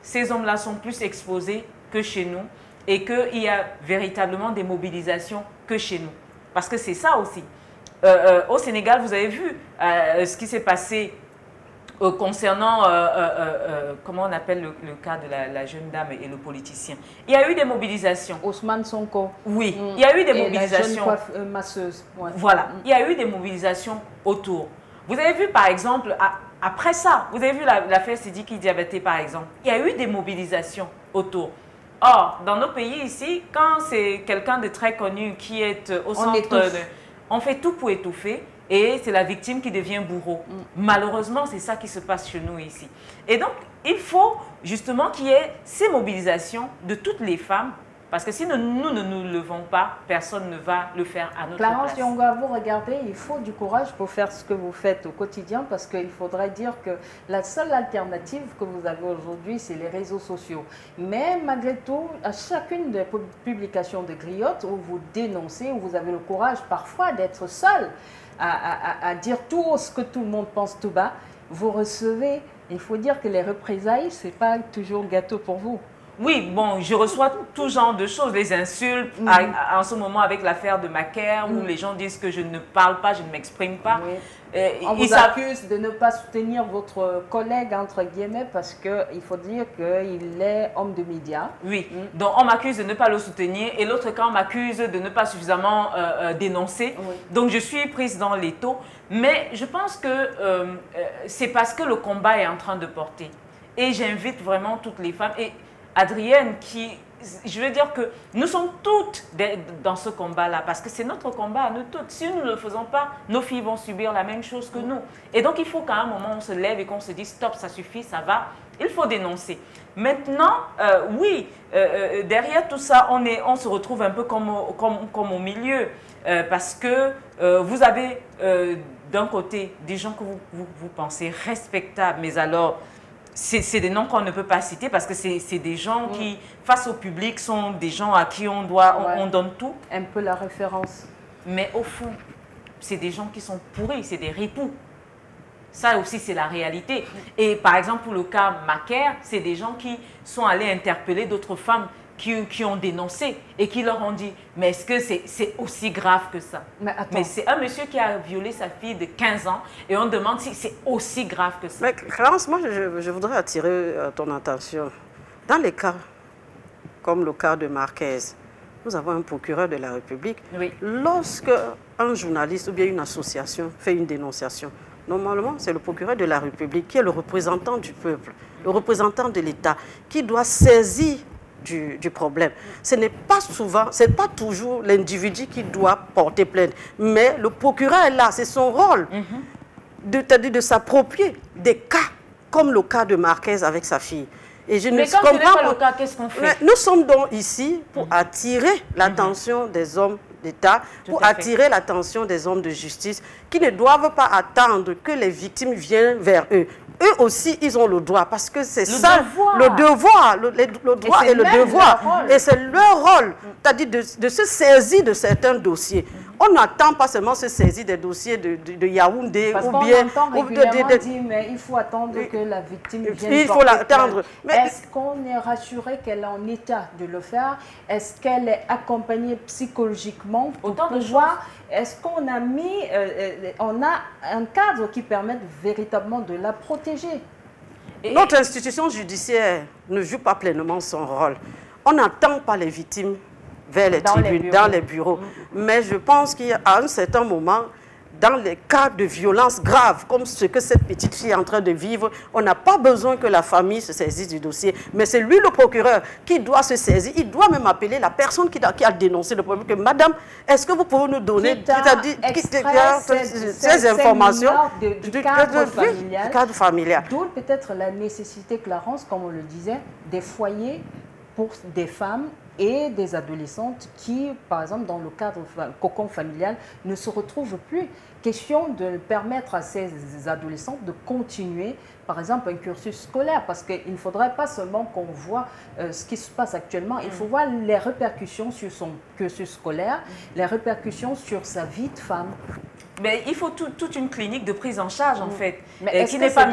ces hommes-là sont plus exposés que chez nous et qu'il y a véritablement des mobilisations que chez nous. Parce que c'est ça aussi. Au Sénégal, vous avez vu ce qui s'est passé concernant, comment on appelle le cas de la jeune dame et le politicien. Il y a eu des mobilisations. Ousmane Sonko. Oui, il y a eu des mobilisations. La jeune masseuse. Ouais. Voilà, il y a eu des mobilisations autour. Vous avez vu par exemple, après ça, vous avez vu l'affaire Sidiki Diabaté par exemple, il y a eu des mobilisations autour. Or, dans nos pays ici, quand c'est quelqu'un de très connu qui est au centre, on fait tout pour étouffer et c'est la victime qui devient bourreau. Malheureusement, c'est ça qui se passe chez nous ici. Et donc, il faut justement qu'il y ait ces mobilisations de toutes les femmes, parce que si nous ne nous levons pas, personne ne va le faire à notre place. Clarence Yonga, vous regardez, il faut du courage pour faire ce que vous faites au quotidien, parce qu'il faudrait dire que la seule alternative que vous avez aujourd'hui, c'est les réseaux sociaux. Mais malgré tout, à chacune des publications de Griotte, où vous dénoncez, où vous avez le courage parfois d'être seul à dire tout ce que tout le monde pense tout bas, vous recevez, il faut dire que les représailles, ce n'est pas toujours gâteau pour vous. Oui, bon, je reçois tout genre de choses, les insultes, en ce moment avec l'affaire de Macaire, où les gens disent que je ne parle pas, je ne m'exprime pas. On vous accuse de ne pas soutenir votre collègue, entre guillemets, parce qu'il faut dire qu'il est homme de médias. Oui, donc on m'accuse de ne pas le soutenir, et l'autre camp m'accuse de ne pas suffisamment dénoncer. Donc je suis prise dans l'étau, mais je pense que c'est parce que le combat est en train de porter. Et j'invite vraiment toutes les femmes, et Adrienne, je veux dire que nous sommes toutes dans ce combat-là, parce que c'est notre combat à nous toutes. Si nous ne le faisons pas, nos filles vont subir la même chose que nous. Et donc, il faut qu'à un moment, on se lève et qu'on se dise, stop, ça suffit, ça va. Il faut dénoncer. Maintenant, oui, derrière tout ça, on se retrouve un peu comme au milieu, parce que vous avez d'un côté des gens que vous pensez respectables, mais alors... C'est des noms qu'on ne peut pas citer parce que c'est des gens qui, face au public, sont des gens à qui on donne tout. Un peu la référence. Mais au fond, c'est des gens qui sont pourris, c'est des ripoux. Ça aussi, c'est la réalité. Et par exemple, pour le cas Macaire, c'est des gens qui sont allés interpeller d'autres femmes qui ont dénoncé et qui leur ont dit, mais est-ce que c'est aussi grave que ça? Mais c'est un monsieur qui a violé sa fille de 15 ans et on demande si c'est aussi grave que ça. Mais Clarence, moi je voudrais attirer ton attention. Dans les cas, comme le cas de Marquez, nous avons un procureur de la République. Lorsque un journaliste ou bien une association fait une dénonciation, normalement, c'est le procureur de la République qui est le représentant du peuple, le représentant de l'État, qui doit saisir du problème. Ce n'est pas souvent, ce n'est pas toujours l'individu qui doit porter plainte, mais le procureur est là, c'est son rôle de s'approprier des cas, comme le cas de Marquez avec sa fille. Et je mais quand ce n'est pas le cas, qu'est-ce qu'on fait? Nous sommes donc ici pour attirer l'attention des hommes d'État, pour attirer l'attention des hommes de justice qui ne doivent pas attendre que les victimes viennent vers eux. Eux aussi, ils ont le droit, parce que c'est ça, le droit et le devoir. Et c'est leur rôle, c'est-à-dire de se saisir de certains dossiers. On n'attend pas seulement se saisir des dossiers de Yaoundé parce ou bien... dit, mais il faut attendre que la victime vienne. Il faut l'attendre. Est-ce qu'on est rassuré qu'elle est en état de le faire? Est-ce qu'elle est accompagnée psychologiquement pour pouvoir... Est-ce qu'on a mis... on a un cadre qui permette véritablement de la protéger? Notre institution judiciaire ne joue pas pleinement son rôle. On n'attend pas les victimes vers les tribunaux, dans les bureaux. Mais je pense qu'à un certain moment, dans les cas de violence grave, comme ce que cette petite fille est en train de vivre, on n'a pas besoin que la famille se saisisse du dossier. Mais c'est lui, le procureur, qui doit se saisir. Il doit même appeler la personne qui a dénoncé le problème. Que, madame, est-ce que vous pouvez nous donner ces informations du cadre familial? D'où peut-être la nécessité, Clarence, comme on le disait, des foyers pour des femmes et des adolescentes qui, par exemple, dans le cadre cocon familial, ne se retrouvent plus. Question de permettre à ces adolescentes de continuer, par exemple, un cursus scolaire, parce qu'il ne faudrait pas seulement qu'on voit ce qui se passe actuellement, il faut voir les répercussions sur son cursus scolaire, les répercussions sur sa vie de femme. Mais il faut toute une clinique de prise en charge, en fait, qui n'est pas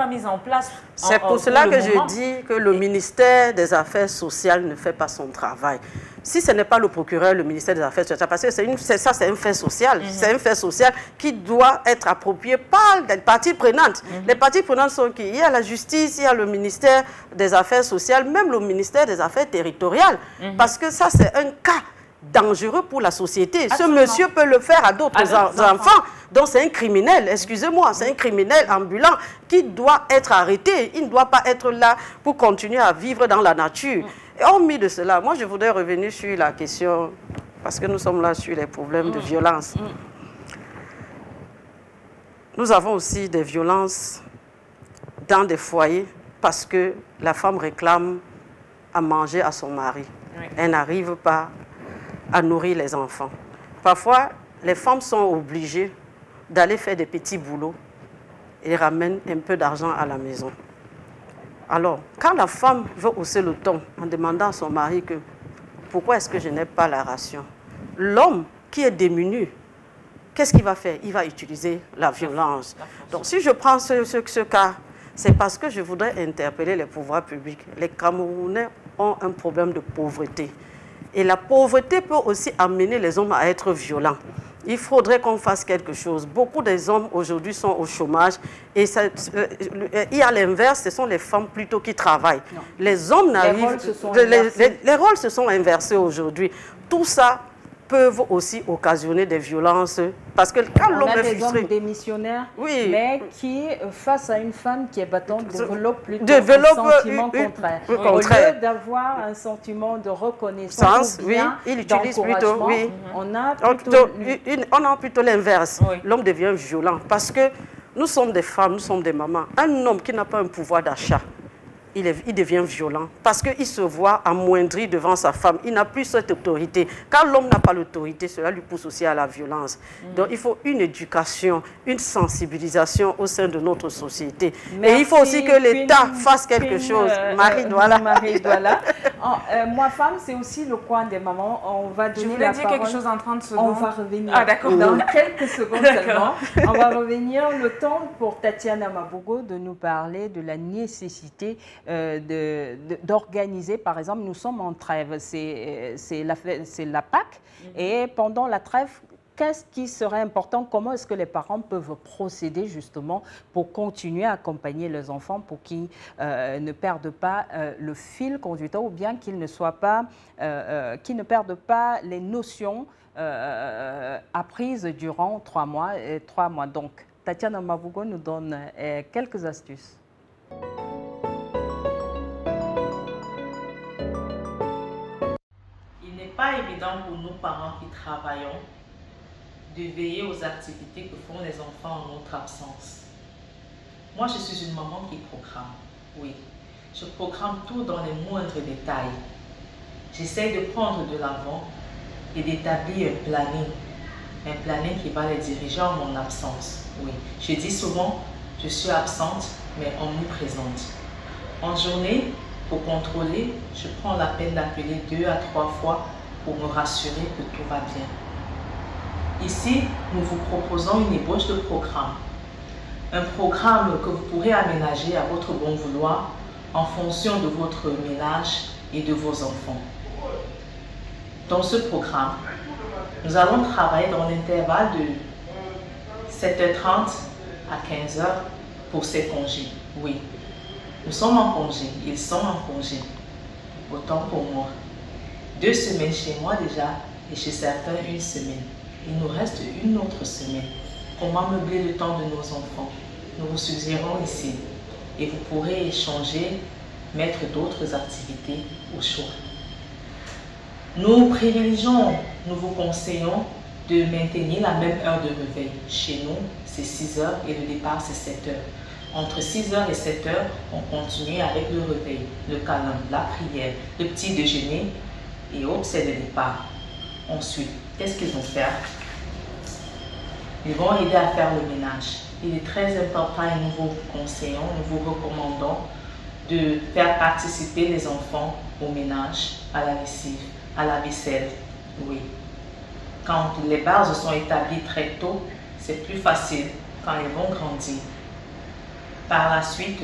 mise en place. C'est pour cela que je dis que le ministère des Affaires sociales ne fait pas son travail. Si ce n'est pas le procureur, le ministère des Affaires sociales, parce que c'est un fait social, c'est un fait social qui doit être approprié par les parties prenantes. Les parties prenantes sont qui? Il y a la justice, il y a le ministère des Affaires sociales, même le ministère des Affaires territoriales, parce que ça c'est un cas dangereux pour la société. Absolument. Ce monsieur peut le faire à d'autres enfants. Donc c'est un criminel, excusez-moi, c'est un criminel ambulant qui doit être arrêté. Il ne doit pas être là pour continuer à vivre dans la nature. Et hormis de cela, moi je voudrais revenir sur la question, parce que nous sommes là sur les problèmes de violence. Nous avons aussi des violences dans des foyers parce que la femme réclame à manger à son mari. Elle n'arrive pas à nourrir les enfants. Parfois, les femmes sont obligées d'aller faire des petits boulots et ramènent un peu d'argent à la maison. Alors, quand la femme veut hausser le ton en demandant à son mari que pourquoi est-ce que je n'ai pas la ration, l'homme qui est démuni, qu'est-ce qu'il va faire? Il va utiliser la violence. Donc, si je prends ce cas c'est parce que je voudrais interpeller les pouvoirs publics. Les Camerounais ont un problème de pauvreté. Et la pauvreté peut aussi amener les hommes à être violents. Il faudrait qu'on fasse quelque chose. Beaucoup des hommes aujourd'hui sont au chômage et il y a l'inverse, ce sont les femmes plutôt qui travaillent. Non. Les hommes n'arrivent... Les rôles se sont inversés aujourd'hui. Tout ça peuvent aussi occasionner des violences. Parce que quand l'homme est frustré... On a des hommes démissionnaires, oui, mais qui, face à une femme qui est battante, développent plutôt un sentiment contraire. Au lieu d'avoir un sentiment de reconnaissance, oui, il utilise plutôt, oui. On a plutôt l'inverse. Oui. L'homme devient violent parce que nous sommes des femmes, nous sommes des mamans. Un homme qui n'a pas un pouvoir d'achat, il devient violent parce qu'il se voit amoindri devant sa femme. Il n'a plus cette autorité. Quand l'homme n'a pas l'autorité, cela lui pousse aussi à la violence. Donc il faut une éducation, une sensibilisation au sein de notre société. Merci, et il faut aussi que l'État fasse quelque chose. Marie Douala. Moi, femme, c'est aussi le coin des mamans. On va donner la parole. Je voulais dire quelque chose en 30 secondes. On va revenir. Ah, d'accord. Dans quelques secondes seulement. On va revenir. Le temps pour Tatiana Mabogo de nous parler de la nécessité d'organiser, par exemple, nous sommes en trêve, c'est la Pâques, et pendant la trêve, qu'est-ce qui serait important, comment est-ce que les parents peuvent procéder justement pour continuer à accompagner les enfants pour qu'ils ne perdent pas le fil conducteur ou bien qu'ils ne soient pas, qu'ils ne perdent pas les notions apprises durant 3 mois. Donc, Tatiana Mabogo nous donne quelques astuces. Pas évident pour nous parents qui travaillons de veiller aux activités que font les enfants en notre absence. Moi, je suis une maman qui programme, oui. Je programme tout dans les moindres détails. J'essaie de prendre de l'avant et d'établir un planning qui va les diriger en mon absence, oui. Je dis souvent, je suis absente, mais omniprésente. En journée, pour contrôler, je prends la peine d'appeler 2 à 3 fois pour me rassurer que tout va bien. Ici, nous vous proposons une ébauche de programme. Un programme que vous pourrez aménager à votre bon vouloir en fonction de votre ménage et de vos enfants. Dans ce programme, nous allons travailler dans l'intervalle de 7h30 à 15h pour ces congés. Oui, nous sommes en congé, ils sont en congé. Autant pour moi. 2 semaines chez moi déjà, et chez certains 1 semaine. Il nous reste une autre semaine. Comment meubler le temps de nos enfants? Nous vous suggérons ici. Et vous pourrez échanger, mettre d'autres activités au choix. Nous privilégions, nous vous conseillons de maintenir la même heure de réveil. Chez nous, c'est 6h et le départ, c'est 7h. Entre 6h et 7h, on continue avec le réveil, le câlin, la prière, le petit déjeuner, et hop, c'est le départ. Ensuite, qu'est-ce qu'ils vont faire? Ils vont aider à faire le ménage. Il est très important et nous vous conseillons, nous vous recommandons de faire participer les enfants au ménage, à la lessive, à la vaisselle. Oui. Quand les bases sont établies très tôt, c'est plus facile quand ils vont grandir. Par la suite,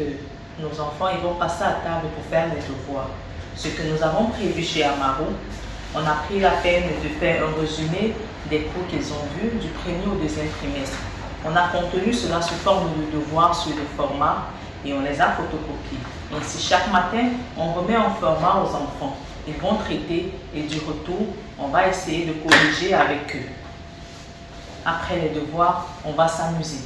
nos enfants ils vont passer à table pour faire les devoirs. Ce que nous avons prévu chez Amaro, on a pris la peine de faire un résumé des cours qu'ils ont vus du premier au deuxième trimestre. On a contenu cela sous forme de devoirs sur le format et on les a photocopiés. Ainsi, chaque matin, on remet en format aux enfants. Ils vont traiter et du retour, on va essayer de corriger avec eux. Après les devoirs, on va s'amuser.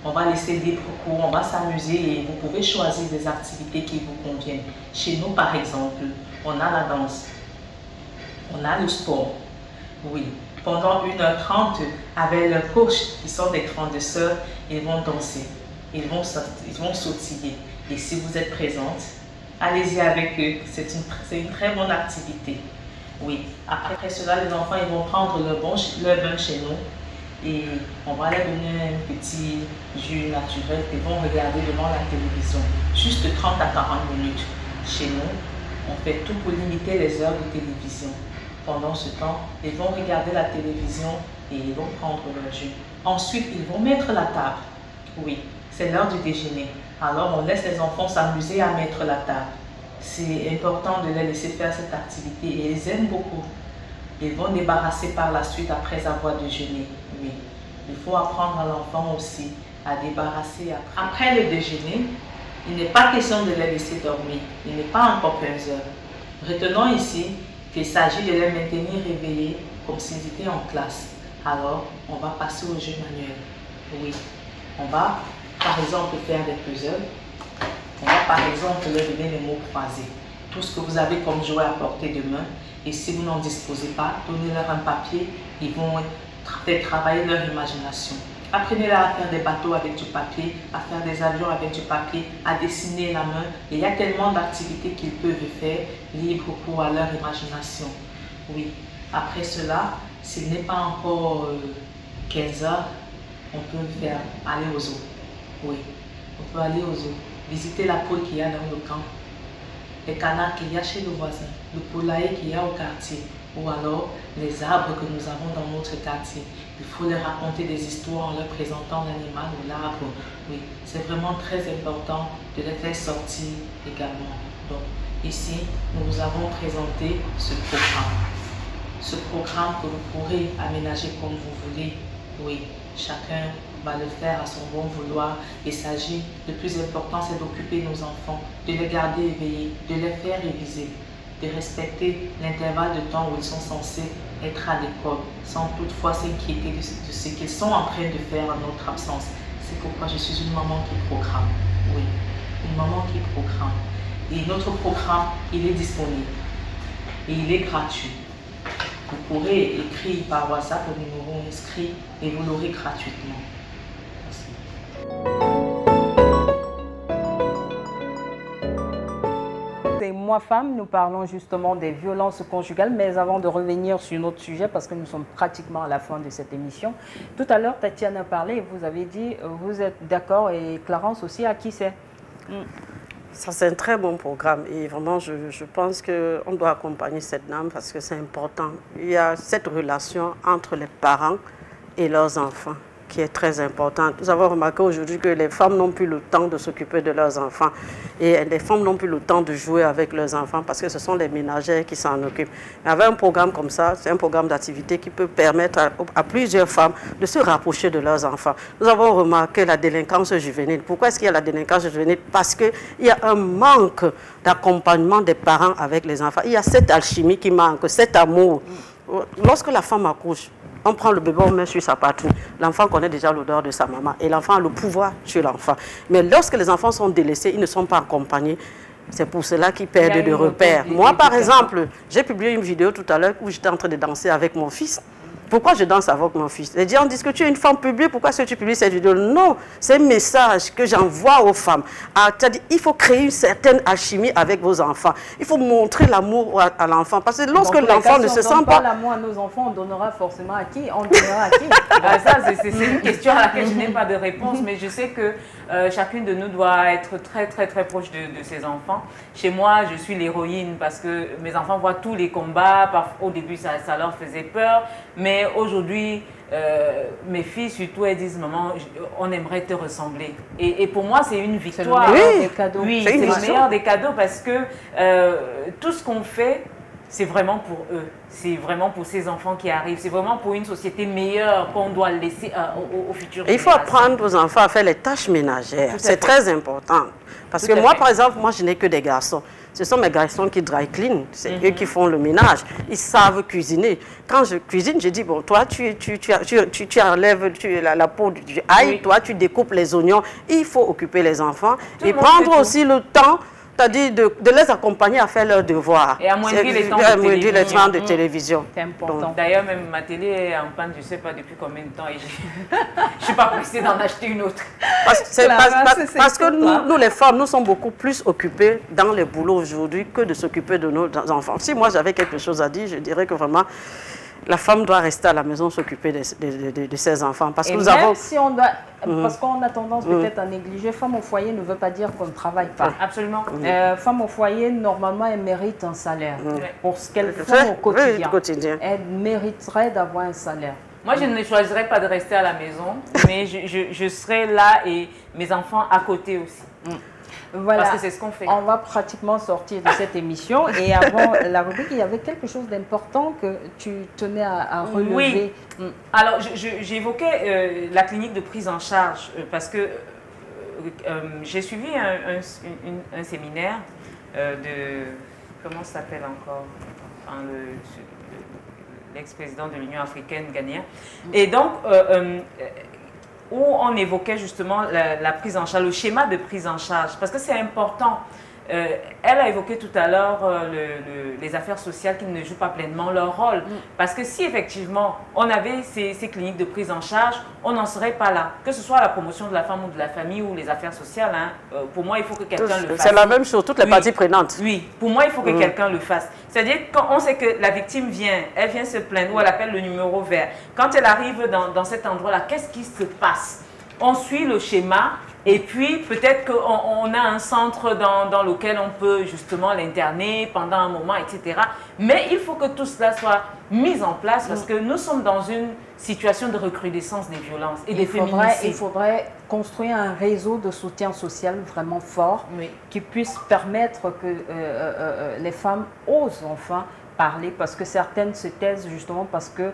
On va laisser des cours, on va s'amuser et vous pouvez choisir des activités qui vous conviennent. Chez nous, par exemple, on a la danse, on a le sport. Oui, pendant 1h30, avec leurs coach, qui sont des grandes sœurs, ils vont danser, ils vont sautiller. Et si vous êtes présente, allez-y avec eux, c'est une très bonne activité. Oui, après cela, les enfants ils vont prendre leur bain chez nous. Et on va leur donner un petit jus naturel qu'ils vont regarder devant la télévision. Juste 30 à 40 minutes. Chez nous, on fait tout pour limiter les heures de télévision. Pendant ce temps, ils vont regarder la télévision et ils vont prendre leur jus. Ensuite, ils vont mettre la table. Oui, c'est l'heure du déjeuner. Alors, on laisse les enfants s'amuser à mettre la table. C'est important de les laisser faire cette activité et ils aiment beaucoup. Ils vont débarrasser par la suite après avoir déjeuné. Oui, il faut apprendre à l'enfant aussi à débarrasser après le déjeuner. Il n'est pas question de les laisser dormir. Il n'est pas encore 15 heures. Retenons ici qu'il s'agit de les maintenir réveillés comme s'ils étaient en classe. Alors, on va passer au jeu manuel. Oui, on va par exemple faire des puzzles. On va par exemple leur donner les mots croisés. Tout ce que vous avez comme jouet à portée de main. Et si vous n'en disposez pas, donnez-leur un papier. Ils vont faire travailler leur imagination. Apprenez-leur à faire des bateaux avec du papier, à faire des avions avec du papier, à dessiner la main. Et il y a tellement d'activités qu'ils peuvent faire libre pour leur imagination. Oui. Après cela, s'il n'est pas encore 15 heures, on peut faire aller au zoo. Oui, on peut aller au zoo. Visiter la poule qu'il y a dans le camp, les canards qu'il y a chez le voisin, le poulailler qu'il y a au quartier, ou alors les arbres que nous avons dans notre quartier. Il faut leur raconter des histoires en leur présentant l'animal ou l'arbre. Oui, c'est vraiment très important de les faire sortir également. Donc, ici, nous vous avons présenté ce programme. Ce programme que vous pourrez aménager comme vous voulez. Oui, chacun va le faire à son bon vouloir. Il s'agit, le plus important, c'est d'occuper nos enfants, de les garder éveillés, de les faire réviser, de respecter l'intervalle de temps où ils sont censés être à l'école, sans toutefois s'inquiéter de ce qu'ils sont en train de faire en notre absence. C'est pourquoi je suis une maman qui programme. Oui, une maman qui programme. Et notre programme, il est disponible. Et il est gratuit. Vous pourrez écrire par WhatsApp au numéro inscrit et vous l'aurez gratuitement. Et moi, femme, nous parlons justement des violences conjugales, mais avant de revenir sur notre sujet, parce que nous sommes pratiquement à la fin de cette émission, tout à l'heure, Tatiana a parlé et vous avez dit, vous êtes d'accord, et Clarence aussi, à qui c'est? Ça, c'est un très bon programme et vraiment, je pense qu'on doit accompagner cette dame parce que c'est important. Il y a cette relation entre les parents et leurs enfants qui est très importante. Nous avons remarqué aujourd'hui que les femmes n'ont plus le temps de s'occuper de leurs enfants et les femmes n'ont plus le temps de jouer avec leurs enfants parce que ce sont les ménagères qui s'en occupent. Avec un programme comme ça, c'est un programme d'activité qui peut permettre à plusieurs femmes de se rapprocher de leurs enfants. Nous avons remarqué la délinquance juvénile. Pourquoi est-ce qu'il y a la délinquance juvénile? Parce qu'il y a un manque d'accompagnement des parents avec les enfants. Il y a cette alchimie qui manque, cet amour. Lorsque la femme accouche, on prend le bébé, on met sur sa patrouille. L'enfant connaît déjà l'odeur de sa maman et l'enfant a le pouvoir sur l'enfant. Mais lorsque les enfants sont délaissés, ils ne sont pas accompagnés. C'est pour cela qu'ils perdent de repères. Moi, par exemple, j'ai publié une vidéo tout à l'heure où j'étais en train de danser avec mon fils. Pourquoi je danse avec mon fils? Il dit, on dit que tu es une femme publique, pourquoi est-ce que tu publies cette vidéo? Non, c'est un message que j'envoie aux femmes. C'est-à-dire, il faut créer une certaine alchimie avec vos enfants. Il faut montrer l'amour à l'enfant. Parce que lorsque l'enfant ne se sent pas... Si on ne donne pas l'amour à nos enfants, on donnera forcément à qui? On donnera à qui? Ça, c'est une question à laquelle je n'ai pas de réponse, mais je sais que chacune de nous doit être très, très, très proche de ses enfants. Chez moi, je suis l'héroïne parce que mes enfants voient tous les combats. Au début, ça leur faisait peur, mais aujourd'hui, mes filles surtout, elles disent, maman, on aimerait te ressembler. Et pour moi, c'est une victoire. C'est le meilleur des cadeaux. Oui, c'est le meilleur des cadeaux parce que tout ce qu'on fait, c'est vraiment pour eux. C'est vraiment pour ces enfants qui arrivent. C'est vraiment pour une société meilleure qu'on doit laisser aux futurs. Il faut apprendre aux enfants à faire les tâches ménagères. C'est très important. Parce que moi, par exemple, moi, je n'ai que des garçons. Ce sont mes garçons qui dry clean, c'est eux qui font le ménage. Ils savent cuisiner. Quand je cuisine, je dis, bon, toi, tu enlèves la peau du ail, toi, tu découpes les oignons. Il faut occuper les enfants et prendre aussi le temps, c'est-à-dire de les accompagner à faire leurs devoirs. Et amoindrir les temps de télévision. C'est important. D'ailleurs, même ma télé est en panne, je ne sais pas depuis combien de temps. Et je ne suis pas pressée d'en acheter une autre. Parce que nous, les femmes, nous sommes beaucoup plus occupées dans les boulots aujourd'hui que de s'occuper de nos enfants. Si moi, j'avais quelque chose à dire, je dirais que vraiment, la femme doit rester à la maison s'occuper de ses enfants. Parce que nous avons... si on doit, parce qu'on a tendance peut-être à négliger, femme au foyer ne veut pas dire qu'on ne travaille pas. Absolument. Femme au foyer, normalement, elle mérite un salaire pour ce qu'elle fait au quotidien. Elle mériterait d'avoir un salaire. Moi, je ne choisirais pas de rester à la maison, mais je serai là et mes enfants à côté aussi. Voilà. Parce que c'est ce qu'on fait. On va pratiquement sortir de cette émission. Et avant la rubrique, il y avait quelque chose d'important que tu tenais à relever. Oui. Alors, j'évoquais la clinique de prise en charge parce que j'ai suivi un séminaire de... Comment ça s'appelle encore? Enfin, l'ex-président de l'Union africaine ghanéenne. Et donc, où on évoquait justement la prise en charge, le schéma de prise en charge, parce que c'est important. Elle a évoqué tout à l'heure les affaires sociales qui ne jouent pas pleinement leur rôle. Parce que si effectivement on avait ces cliniques de prise en charge, on n'en serait pas là. Que ce soit la promotion de la femme ou de la famille ou les affaires sociales, hein, pour moi il faut que quelqu'un le fasse. C'est la même chose, toutes les parties prenantes. Oui, pour moi il faut que quelqu'un le fasse. C'est-à-dire quand on sait que la victime vient, elle vient se plaindre ou elle appelle le numéro vert. Quand elle arrive dans cet endroit-là, qu'est-ce qui se passe? On suit le schéma. Et puis, peut-être qu'on a un centre dans lequel on peut justement l'interner pendant un moment, etc. Mais il faut que tout cela soit mis en place parce que nous sommes dans une situation de recrudescence des violences et des féminicides. Il faudrait construire un réseau de soutien social vraiment fort qui puisse permettre que les femmes osent enfin parler parce que certaines se taisent justement parce que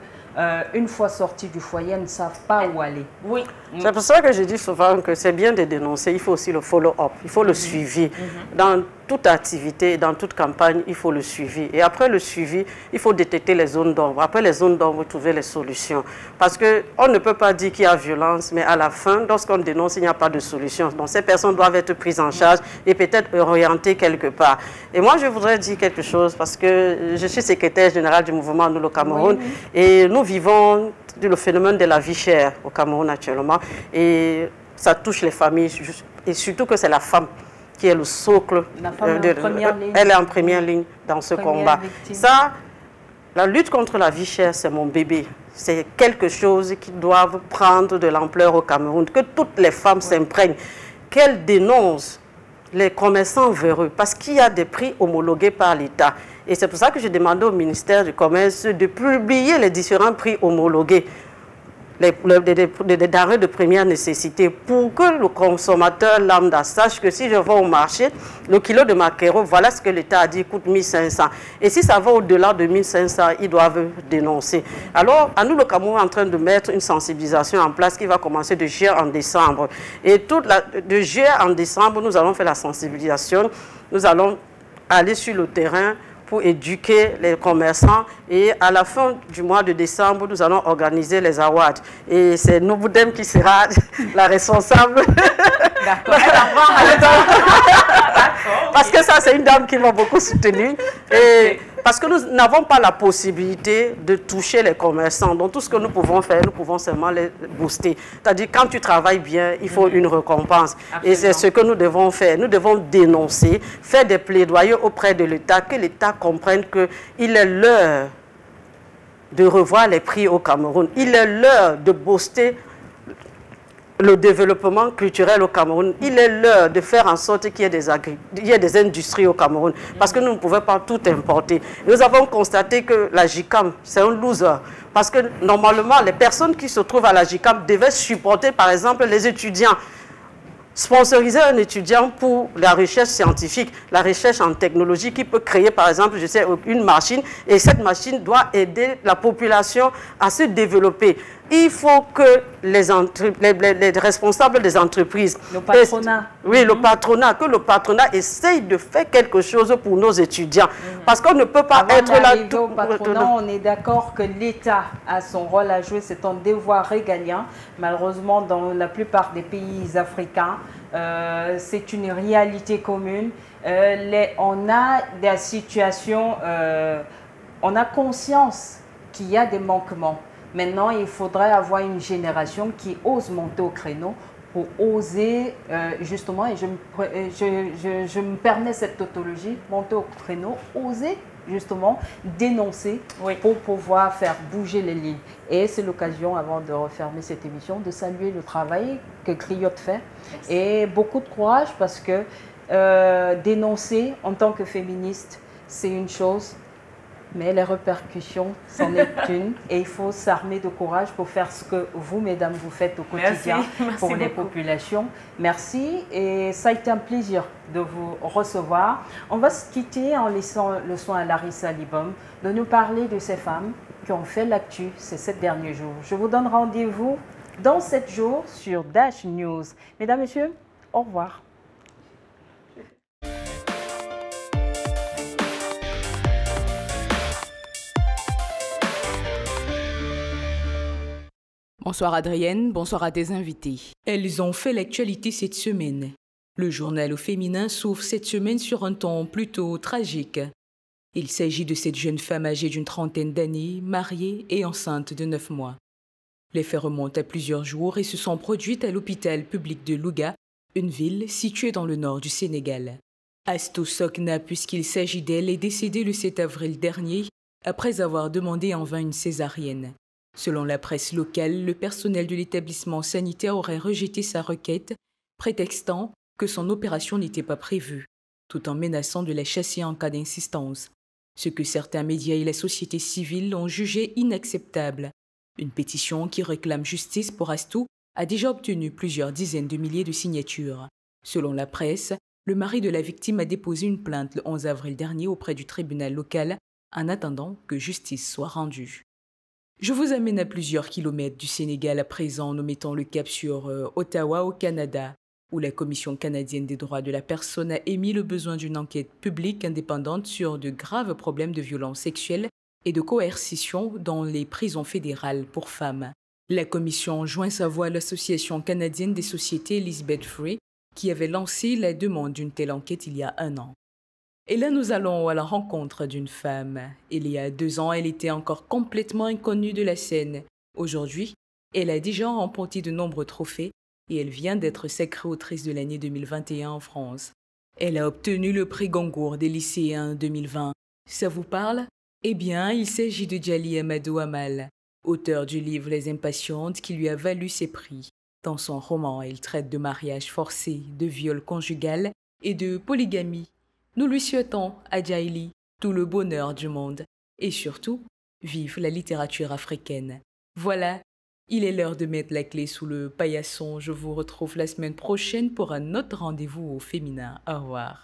une fois sorties du foyer, elles ne savent pas où aller. Oui. C'est pour ça que je dis souvent que c'est bien de dénoncer, il faut aussi le follow-up, il faut le suivi. Dans toute activité, dans toute campagne, il faut le suivi. Et après le suivi, il faut détecter les zones d'ombre. Après les zones d'ombre, trouver les solutions. Parce qu'on ne peut pas dire qu'il y a violence, mais à la fin, lorsqu'on dénonce, il n'y a pas de solution. Donc ces personnes doivent être prises en charge et peut-être orientées quelque part. Et moi, je voudrais dire quelque chose parce que je suis secrétaire général du mouvement Nous le Cameroun et nous vivons le phénomène de la vie chère au Cameroun actuellement et ça touche les familles et surtout que c'est la femme qui est le socle. La femme est en première ligne. Elle est en première ligne dans ce combat. Ça, la lutte contre la vie chère, c'est mon bébé. C'est quelque chose qui doivent prendre de l'ampleur au Cameroun, que toutes les femmes s'imprègnent, qu'elles dénoncent les commerçants véreux, parce qu'il y a des prix homologués par l'État. Et c'est pour ça que j'ai demandé au ministère du Commerce de publier les différents prix homologués, les denrées de première nécessité, pour que le consommateur lambda sache que si je vais au marché, le kilo de maquereau, voilà ce que l'État a dit, coûte 1500. Et si ça va au-delà de 1500, ils doivent dénoncer. Alors, à nous, le Cameroun est en train de mettre une sensibilisation en place qui va commencer de juillet en décembre. Et de juillet en décembre, nous allons faire la sensibilisation. Nous allons aller sur le terrain pour éduquer les commerçants et à la fin du mois de décembre, nous allons organiser les awards. Et c'est Nouboudem qui sera la responsable. D'accord. Parce que ça, c'est une dame qui m'a beaucoup soutenue. Et parce que nous n'avons pas la possibilité de toucher les commerçants. Donc tout ce que nous pouvons faire, nous pouvons seulement les booster. C'est-à-dire quand tu travailles bien, il faut une récompense. Absolument. Et c'est ce que nous devons faire. Nous devons dénoncer, faire des plaidoyers auprès de l'État, que l'État comprenne qu'il est l'heure de revoir les prix au Cameroun. Il est l'heure de booster le développement culturel au Cameroun. Il est l'heure de faire en sorte qu'il y ait des industries au Cameroun. Parce que nous ne pouvons pas tout importer. Nous avons constaté que la JICAM, c'est un loser. Parce que normalement, les personnes qui se trouvent à la JICAM devaient supporter, par exemple, les étudiants. Sponsoriser un étudiant pour la recherche scientifique, la recherche en technologie qui peut créer, par exemple, je sais, une machine. Et cette machine doit aider la population à se développer. Il faut que les responsables des entreprises... Le patronat. Oui, le patronat. Que le patronat essaye de faire quelque chose pour nos étudiants. Parce qu'on ne peut pas être là... Au patronat, on est d'accord que l'État a son rôle à jouer, c'est un devoir régalien. Malheureusement, dans la plupart des pays africains, c'est une réalité commune. On a des situations... on a conscience qu'il y a des manquements. Maintenant, il faudrait avoir une génération qui ose monter au créneau pour oser, justement, et je me permets cette tautologie, monter au créneau, oser justement dénoncer pour pouvoir faire bouger les lignes. Et c'est l'occasion, avant de refermer cette émission, de saluer le travail que Griotte fait. Merci. Et beaucoup de courage parce que dénoncer en tant que féministe, c'est une chose. Mais les répercussions, c'en est une. Et il faut s'armer de courage pour faire ce que vous, mesdames, vous faites au quotidien pour les populations. Merci. Et ça a été un plaisir de vous recevoir. On va se quitter en laissant le soin à Larissa Libom de nous parler de ces femmes qui ont fait l'actu ces 7 derniers jours. Je vous donne rendez-vous dans 7 jours sur Dash News. Mesdames, Messieurs, au revoir. Bonsoir Adrienne, bonsoir à tes invités. Elles ont fait l'actualité cette semaine. Le journal au féminin s'ouvre cette semaine sur un ton plutôt tragique. Il s'agit de cette jeune femme âgée d'une trentaine d'années, mariée et enceinte de 9 mois. Les faits remontent à plusieurs jours et se sont produites à l'hôpital public de Louga, une ville située dans le nord du Sénégal. Astou Sokna, puisqu'il s'agit d'elle, est décédée le 7 avril dernier après avoir demandé en vain une césarienne. Selon la presse locale, le personnel de l'établissement sanitaire aurait rejeté sa requête, prétextant que son opération n'était pas prévue, tout en menaçant de la chasser en cas d'insistance, ce que certains médias et la société civile ont jugé inacceptable. Une pétition qui réclame justice pour Astou a déjà obtenu plusieurs dizaines de milliers de signatures. Selon la presse, le mari de la victime a déposé une plainte le 11 avril dernier auprès du tribunal local en attendant que justice soit rendue. Je vous amène à plusieurs kilomètres du Sénégal à présent en nous mettant le cap sur Ottawa au Canada, où la Commission canadienne des droits de la personne a émis le besoin d'une enquête publique indépendante sur de graves problèmes de violence sexuelle et de coercition dans les prisons fédérales pour femmes. La Commission joint sa voix à l'Association canadienne des sociétés Elizabeth Free, qui avait lancé la demande d'une telle enquête il y a 1 an. Et là, nous allons à la rencontre d'une femme. Il y a 2 ans, elle était encore complètement inconnue de la scène. Aujourd'hui, elle a déjà remporté de nombreux trophées et elle vient d'être sacrée autrice de l'année 2021 en France. Elle a obtenu le prix Goncourt des lycéens 2020. Ça vous parle? Eh bien, il s'agit de Djali Amadou Amal, auteur du livre Les Impatientes qui lui a valu ses prix. Dans son roman, elle traite de mariage forcé, de viol conjugal et de polygamie. Nous lui souhaitons à Djali tout le bonheur du monde et surtout, vive la littérature africaine. Voilà, il est l'heure de mettre la clé sous le paillasson. Je vous retrouve la semaine prochaine pour un autre rendez-vous au féminin. Au revoir.